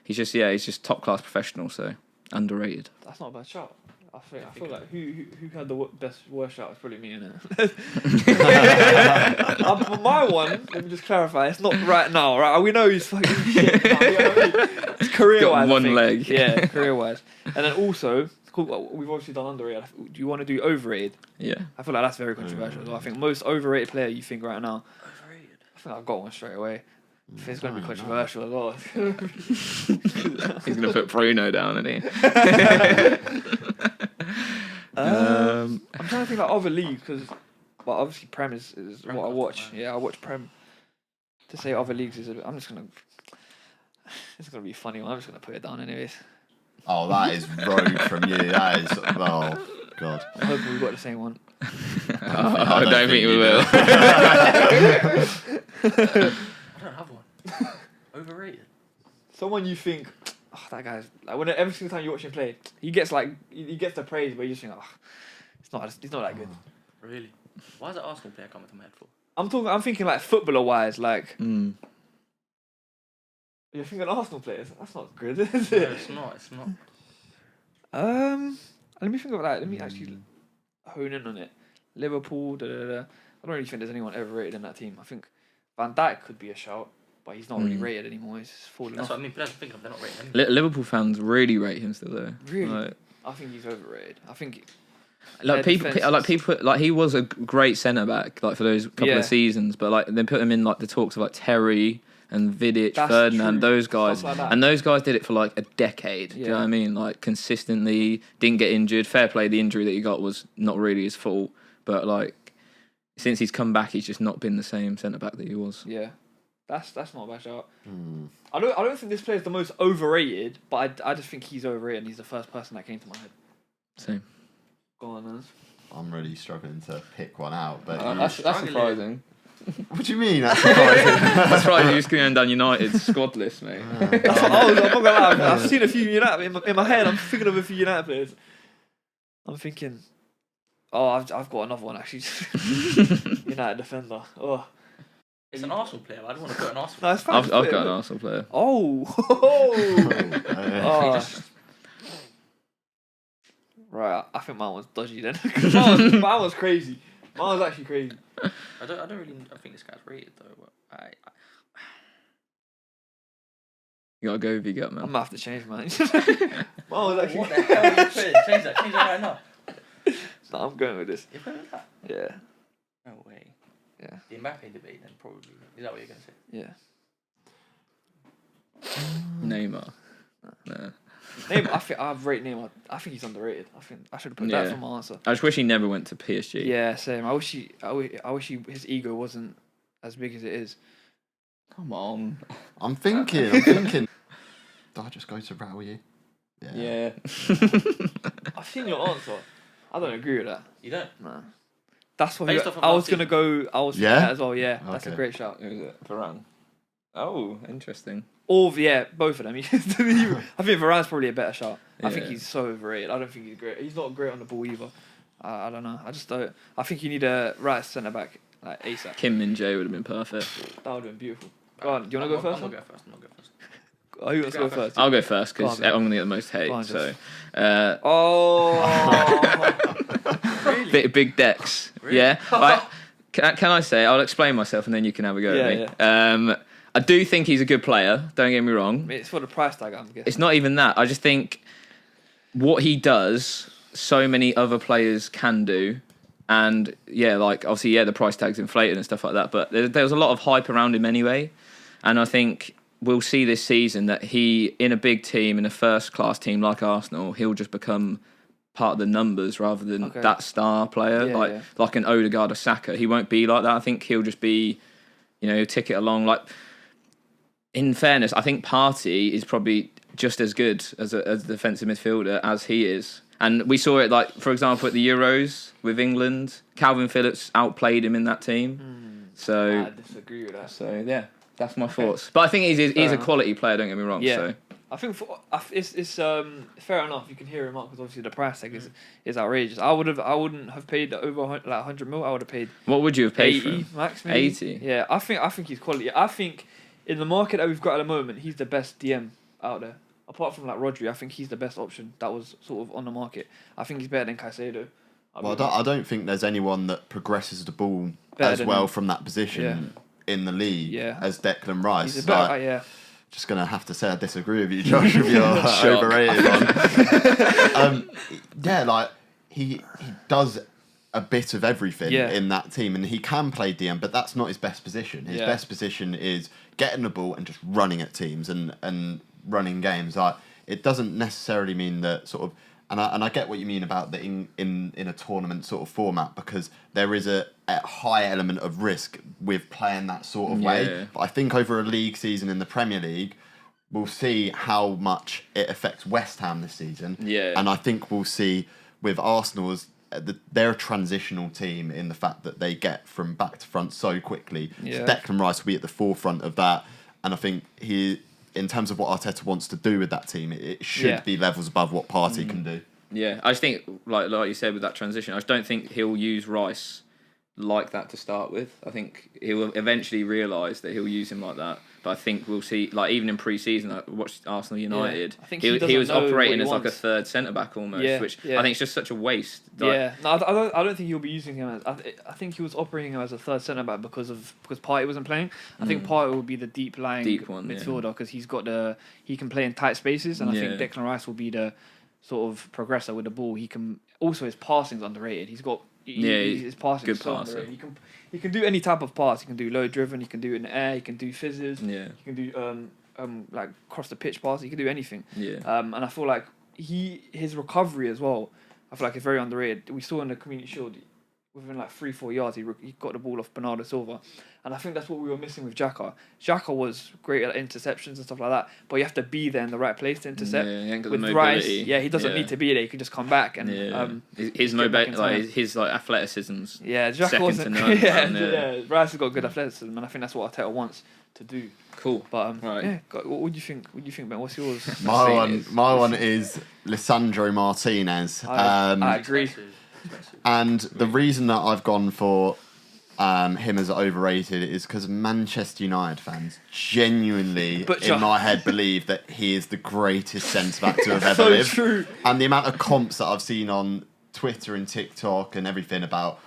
S3: He's just top class professional. So underrated.
S5: That's not a bad shot. I feel like who had the worst shot was probably me, innit? My one, let me just clarify, it's not right now, right? We know he's fucking shit. It's career-wise.
S3: Got one leg.
S5: Yeah, career-wise. And then also, we've obviously done underrated. Do you want to do overrated?
S3: Yeah.
S5: I feel like that's very controversial as well. I think most overrated player you think right now. Overrated? I think I've got one straight away. If it's going to be controversial as well.
S3: He's going to put Bruno down, isn't he?
S5: I'm trying to think like other leagues, because obviously Prem is what I watch. Yeah, I watch Prem. To say other leagues is it's gonna be funny. I'm just gonna put it down anyways.
S2: Oh, that is rogue from you. That is God.
S5: I hope we've got the same one.
S3: I don't think we will.
S4: I don't have one. Overrated.
S5: Someone you think, that guy's like, when every single time you watch him play, he gets the praise, but you just think, he's not that good.
S4: Really? Why is an Arsenal player coming to my head for?
S5: I'm thinking like footballer wise, like. You're thinking Arsenal players? That's not good, is it?
S4: No, it's not.
S5: Let me think of that. Let me actually hone in on it. Liverpool. I don't really think there's anyone ever rated in that team. I think Van Dijk could be a shout, but he's not really rated anymore. He's fallen
S4: That's
S5: off.
S4: what I mean. Players thinking of, they're not rated anymore.
S3: Liverpool fans really rate him still, though.
S5: Really?
S3: Like,
S5: I think he's overrated. I think
S3: people he was a great centre back like for those couple of seasons, but like they put him in like the talks of like Terry and Vidic,
S5: That's
S3: Ferdinand,
S5: true.
S3: those guys,
S5: Like that.
S3: and those guys did it for like a decade. Do you know what I mean? Like consistently, didn't get injured. Fair play, the injury that he got was not really his fault, but like since he's come back, he's just not been the same centre back that he was.
S5: Yeah, that's not a bad shout. I don't think this player is the most overrated, but I just think he's overrated. And he's the first person that came to my head.
S3: Same.
S5: Go on, Naz.
S2: I'm really struggling to pick one out, but
S3: That's surprising.
S2: what do you mean? That's surprising.
S3: That's right. You're just going down United's squad list, mate.
S5: That's what I'm not gonna lie. I've seen a few United in my head. I'm thinking of a few United players. I'm thinking, I've got another one actually. United defender. Oh,
S4: It's an Arsenal player. I don't want to put an Arsenal.
S5: no, it's fine.
S3: I've got an Arsenal player.
S5: Right, I think mine was dodgy then. mine was crazy. Mine was actually crazy.
S4: I don't really. I think this guy's rated though. But
S3: You gotta go with your gut, man.
S5: I'm gonna have to change mine. Mine was actually.
S4: What the hell are you putting? Change that right now.
S5: No, I'm going with this.
S4: You're going with that?
S5: Yeah.
S4: No way.
S5: Yeah.
S4: The Mbappe debate then probably. Is that what you're gonna say?
S5: Yeah.
S3: Neymar. No.
S5: Neymar, I've rated Neymar. I think he's underrated. I think I should have put that for my answer.
S3: I just wish he never went to PSG.
S5: Yeah, same. I wish his ego wasn't as big as it is.
S3: Come on.
S2: I'm thinking. Do I just go to Raul you?
S3: Yeah.
S5: I've seen your answer. I don't agree with that.
S4: You don't?
S5: Nah. That's what
S4: Based off of
S5: I was
S4: last
S5: gonna go. I was thinking that as well. Yeah, that's a
S2: Okay.
S5: great shout.
S3: Who is it? Varane. Oh, interesting.
S5: Both of them. I think Varane's probably a better shot. I think he's so overrated. I don't think he's great. He's not great on the ball either. I don't know. I just don't. I think you need a right centre back like ASAP.
S3: Kim Min Jae would have been perfect.
S5: That would have been beautiful. Go on. Do you want to go first?
S4: I'm gonna go first.
S5: Oh, who wants to go first?
S3: I'll go first because
S5: Go on,
S3: I'm gonna get the most hate.
S5: Go on,
S3: So, big decks.
S4: Really?
S3: Yeah. Right. Can I say? I'll explain myself and then you can have a go at me. I do think he's a good player. Don't get me wrong.
S5: It's for the price tag, I'm guessing.
S3: It's not even that. I just think what he does, so many other players can do. And like obviously, the price tag's inflated and stuff like that. But there was a lot of hype around him anyway. And I think we'll see this season that he, in a big team, in a first-class team like Arsenal, he'll just become part of the numbers rather than that star player, like an Odegaard or Saka. He won't be like that. I think he'll just be, he'll tick it along. Like, in fairness, I think Partey is probably just as good as a defensive midfielder as he is. And we saw it, like, for example, at the Euros with England. Calvin Phillips outplayed him in that team. So
S5: I disagree with that.
S3: So, that's my thoughts. But I think he's a quality player, don't get me wrong.
S5: Yeah.
S3: So.
S5: I think it's fair enough. You can hear him out because obviously the price tag is outrageous. I wouldn't have paid over 100 mil. I would have paid.
S3: What would you have paid
S5: 80
S3: for him?
S5: max, maybe.
S3: 80.
S5: Yeah, I think he's quality. I think in the market that we've got at the moment, he's the best DM out there. Apart from like Rodri, I think he's the best option that was sort of on the market. I think he's better than Caicedo.
S2: I don't think there's anyone that progresses the ball as well from that position in the league as Declan Rice.
S5: He's a better,
S2: Just gonna have to say I disagree with you, Josh, if you're overrated on. He does a bit of everything in that team, and he can play DM, but that's not his best position. His best position is getting the ball and just running at teams and running games. Like, it doesn't necessarily mean that sort of, and I get what you mean about the in a tournament sort of format, because there is a high element of risk with playing that sort of way. But I think over a league season in the Premier League, we'll see how much it affects West Ham this season.
S3: Yeah.
S2: And I think we'll see with Arsenal's, they're a transitional team in the fact that they get from back to front so quickly.
S5: Yeah.
S2: So Declan Rice will be at the forefront of that. And I think in terms of what Arteta wants to do with that team, it should be levels above what Partey can do.
S3: Yeah, I just think, like you said, with that transition, I just don't think he'll use Rice like that to start with. I think he will eventually realise that he'll use him like that. But I think we'll see, like, even in pre-season, I watched Arsenal United.
S5: I think
S3: he was operating as
S5: wants.
S3: like a third centre-back almost, which I think is just such a waste.
S5: No, I don't think he'll be using him as. I think he was operating him as a third centre back because Partey wasn't playing. I think Partey will be the deep one, midfielder because he can play in tight spaces, and I think Declan Rice will be the sort of progressor with the ball. He can also, his passing's underrated. His passing is so underrated. He can do any type of pass. He can do low driven. He can do it in the air. He can do fizzes.
S3: Yeah.
S5: He can do like cross the pitch pass. He can do anything.
S3: Yeah.
S5: And I feel like his recovery as well, I feel like it's very underrated. We saw in the Community Shield, within like 3-4 yards, he got the ball off Bernardo Silva. And I think that's what we were missing with Xhaka. Xhaka was great at interceptions and stuff like that, but you have to be there in the right place to intercept.
S3: Yeah, he ain't got
S5: with
S3: the
S5: Rice,
S3: mobility.
S5: he doesn't need to be there. He can just come back and
S3: his mobility, his athleticism's
S5: Xhaka
S3: second
S5: wasn't.
S3: to none.
S5: Rice has got good athleticism, and I think that's what Arteta wants to do.
S3: Cool.
S5: But
S3: right.
S5: what do you think? What do you think, Ben? What's yours?
S2: My one is Lisandro Martinez.
S5: I agree.
S2: And the reason that I've gone for him as overrated is because Manchester United fans genuinely, in my head, believe that he is the greatest centre-back to have ever lived.
S5: True.
S2: And the amount of comps that I've seen on Twitter and TikTok and everything about,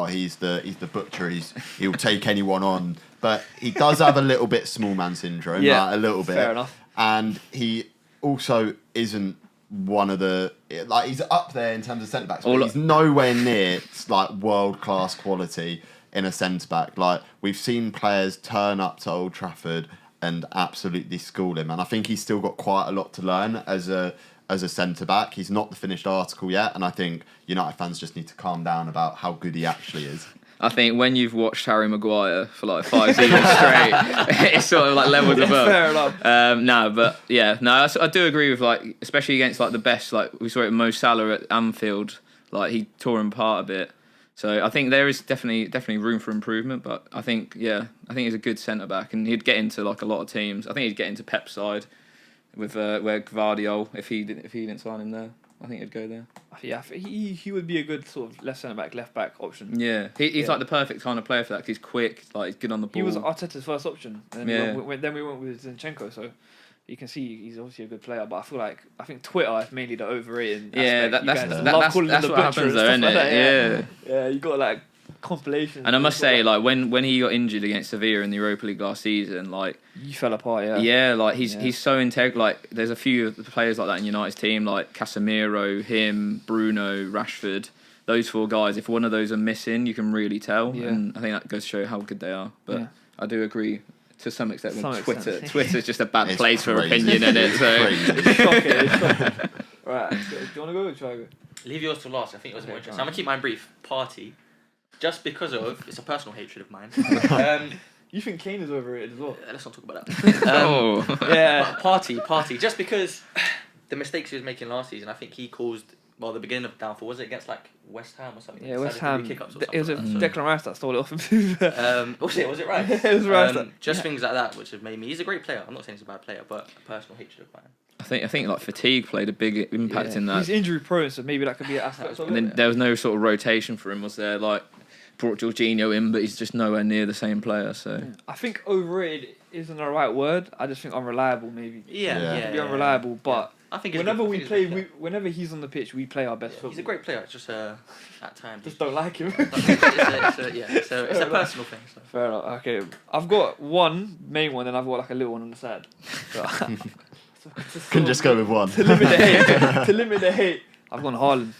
S2: he's the butcher, he'll take anyone on. But he does have a little bit small man syndrome, a little bit.
S5: Fair enough.
S2: And he also isn't one of the, like, he's up there in terms of centre backs, but he's nowhere near like world class quality in a centre back. Like, we've seen players turn up to Old Trafford and absolutely school him. And I think he's still got quite a lot to learn as a centre back. He's not the finished article yet, and I think United fans just need to calm down about how good he actually is.
S3: I think when you've watched Harry Maguire for like 5 seasons straight, it's sort of like levels above.
S5: Fair enough.
S3: I do agree with, like, especially against like the best, like we saw it Mo Salah at Anfield, like he tore him apart a bit. So I think there is definitely room for improvement, but I think he's a good centre back, and he'd get into like a lot of teams. I think he'd get into Pep's side with where Gvardiol if he didn't sign him there. I think he'd go there.
S5: Yeah, he would be a good sort of left back option.
S3: Yeah, he's like the perfect kind of player for that. 'Cause he's quick, like he's good on the ball.
S5: He was Arteta's first option, and then we went with Zinchenko. So you can see he's obviously a good player. But I think Twitter is mainly the overrated.
S3: Yeah,
S5: that's
S3: what happens though, isn't it?
S5: Yeah, you got like compilations.
S3: And I must say, like when he got injured against Sevilla in the Europa League last season, like
S5: you fell apart.
S3: Yeah, like he's so integral. Like there's a few of the players like that in United's team, like Casemiro, him, Bruno, Rashford. Those 4 guys. If one of those are missing, you can really tell. Yeah. And I think that goes to show how good they are. But I do agree to some extent with Twitter's just a bad place for opinion in it. So.
S5: It's shocking. Right, do you want to go or try to go?
S4: Leave yours to last. I think it was more interesting. I'm gonna keep mine brief. Party. Just because of it's a personal hatred of mine.
S5: You think Kane is overrated as well?
S4: Let's not talk about that.
S5: Yeah.
S4: Party. Just because the mistakes he was making last season, I think he caused the beginning of downfall. Was it against like West Ham or something?
S5: Yeah, West Ham. It was
S4: like
S5: Declan Rice that stole it off him.
S4: Was it Rice?
S5: It was Rice.
S4: Just things like that which have made me. He's a great player. I'm not saying he's a bad player, but a personal hatred of mine.
S3: I think like fatigue played a big impact in that.
S5: He's injury prone, so maybe that could be an aspect.
S3: And then there was no sort of rotation for him, was there? Like brought Jorginho in, but he's just nowhere near the same player. So
S5: I think overrated isn't the right word. I just think unreliable, maybe.
S4: Yeah.
S5: Be unreliable, but
S4: I think
S5: whenever whenever he's on the pitch, we play our best football.
S4: He's a great player. It's just at times
S5: just don't like him.
S4: It's a personal thing. So.
S5: Fair enough. Okay, I've got one main one, and I've got like a little one on the side.
S2: Can just go with one.
S5: To limit the hate. I've gone Haaland.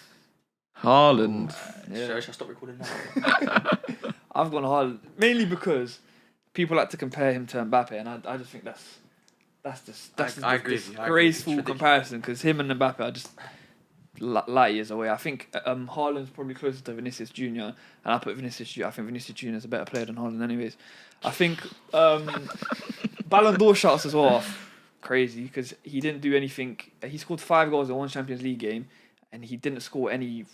S3: Haaland.
S4: Should I stop recording now?
S5: I've gone Haaland mainly because people like to compare him to Mbappe, and I just think that's disgraceful comparison, because him and Mbappe are just light years away. I think Haaland's probably closer to Vinicius Jr. and I put Vinicius Jr. I think Vinicius Jr. is a better player than Haaland anyways. I think Ballon d'Or shots as well. Crazy, because he didn't do anything. He scored 5 goals in one Champions League game, and he didn't score any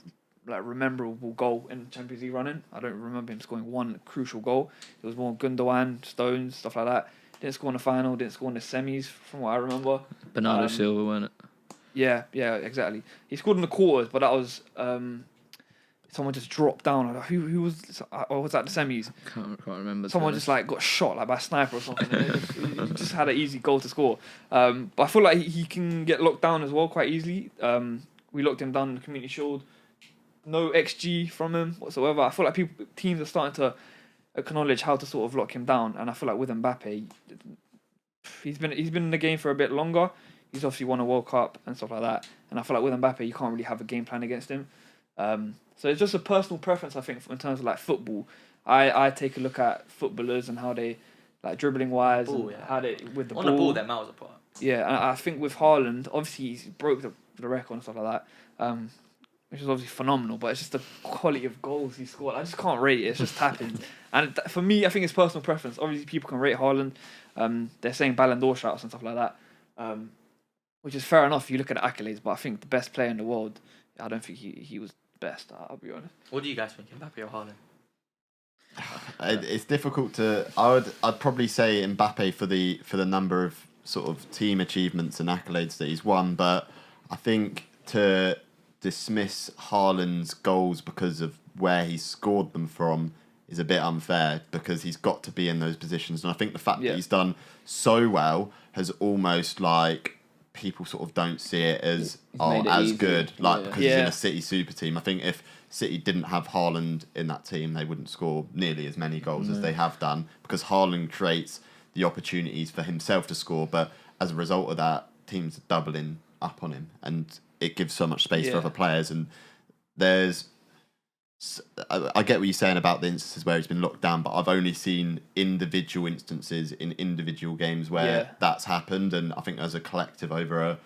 S5: like memorable goal in Champions League running. I don't remember him scoring one crucial goal. It was more Gundogan, Stones, stuff like that. Didn't score in the final, didn't score in the semis, from what I remember.
S3: Bernardo Silva, wasn't it?
S5: Yeah, exactly. He scored in the quarters, but that was someone just dropped down. Who was? Or was that the semis?
S3: Can't remember.
S5: Someone just like got shot like by a sniper or something. He just had an easy goal to score. But I feel like he can get locked down as well quite easily. We locked him down in the Community Shield. No XG from him whatsoever. I feel like teams are starting to acknowledge how to sort of lock him down, and I feel like with Mbappe, he's been in the game for a bit longer. He's obviously won a World Cup and stuff like that, and I feel like with Mbappe, you can't really have a game plan against him. So it's just a personal preference, I think, in terms of like football. I take a look at footballers and how they like dribbling wise and how they with the
S4: on
S5: ball.
S4: the ball they're miles apart.
S5: Yeah, and I think with Haaland, obviously he broke the record and stuff like that. Which is obviously phenomenal, but it's just the quality of goals he scored. I just can't rate it. It's just tapping. And for me, I think it's personal preference. Obviously, people can rate Haaland. They're saying Ballon d'Or shouts and stuff like that, which is fair enough if you look at the accolades. But I think the best player in the world, I don't think he was the best. I'll be honest.
S4: What do you guys think, Mbappe or Haaland?
S2: It's difficult to. I'd probably say Mbappe for the number of sort of team achievements and accolades that he's won, but I think to dismiss Haaland's goals because of where he scored them from is a bit unfair, because he's got to be in those positions, and I think the fact that he's done so well has almost like people sort of don't see it as good, like because he's in a City super team. I think if City didn't have Haaland in that team, they wouldn't score nearly as many goals as they have done, because Haaland creates the opportunities for himself to score, but as a result of that, teams are doubling up on him, and it gives so much space for other players. And there's I get what you're saying about the instances where he's been locked down, but I've only seen individual instances in individual games where that's happened, and I think as a collective over a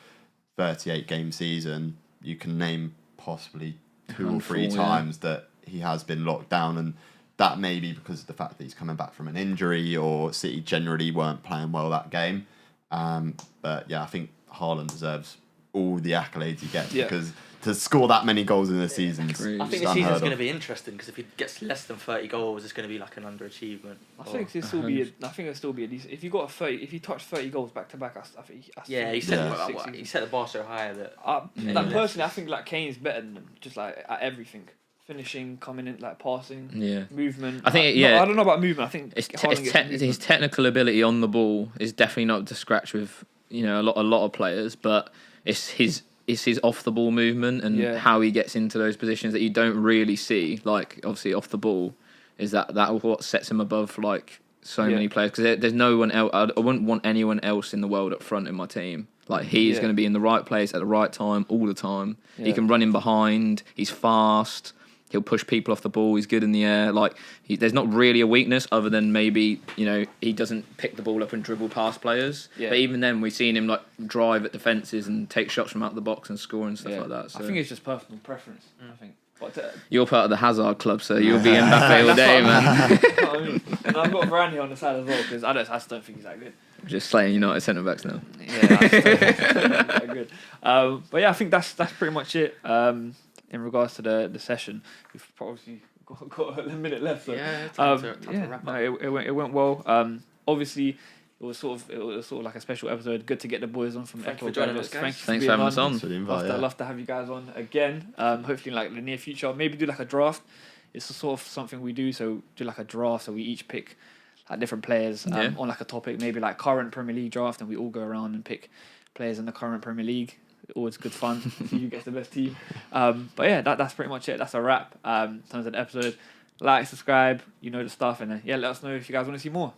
S2: 38 game season, you can name possibly 2 or 3 times that he has been locked down, and that may be because of the fact that he's coming back from an injury or City generally weren't playing well that game. But yeah, I think Haaland deserves all the accolades he gets because to score that many goals in a season,
S4: I think the season's going to be interesting because if he gets less than 30 goals, it's going to be like an underachievement.
S5: I think it'll still be. I think it'll still be a decent. If you got 30, if you touch 30 goals back to back, I think.
S4: He set the bar so high that.
S5: Personally, I think like Kane's better than him, just like at everything. Finishing, coming in, like passing, movement.
S3: I think
S5: I don't know about movement. I think
S3: his technical ability on the ball is definitely not to scratch with a lot of players, but it's his off the ball movement and how he gets into those positions that you don't really see. Like obviously off the ball is that what sets him above like so many players because there's no one else. I wouldn't want anyone else in the world up front in my team. Like he is going to be in the right place at the right time all the time. Yeah. He can run in behind. He's fast. He'll push people off the ball. He's good in the air. Like there's not really a weakness other than maybe he doesn't pick the ball up and dribble past players. Yeah. But even then, we've seen him like drive at defences and take shots from out the box and score and stuff like that. So.
S5: I think it's just personal preference. I think. But,
S3: you're part of the Hazard club, so you'll be Mbappe all day, man.
S5: You know what I mean? And I've got Varane on the side as well because I just don't think he's that good.
S3: Just slaying United centre backs now.
S5: Yeah, I just don't think he's that good. But yeah, I think that's pretty much it. In regards to the session, we've probably got a minute left. So,
S4: time to wrap up.
S5: It went well. Obviously, it was sort of like a special episode. Good to get the boys on from FPL Graduates.
S3: Thanks for having us on.
S5: Love to have you guys on again. Hopefully, in like the near future, maybe do like a draft. It's sort of something we do. So do like a draft. So we each pick like different players on like a topic. Maybe like current Premier League draft, and we all go around and pick players in the current Premier League. Always good fun. Who gets the best team. But yeah, that's pretty much it. That's a wrap. In terms of the episode, like, subscribe, the stuff, and let us know if you guys want to see more.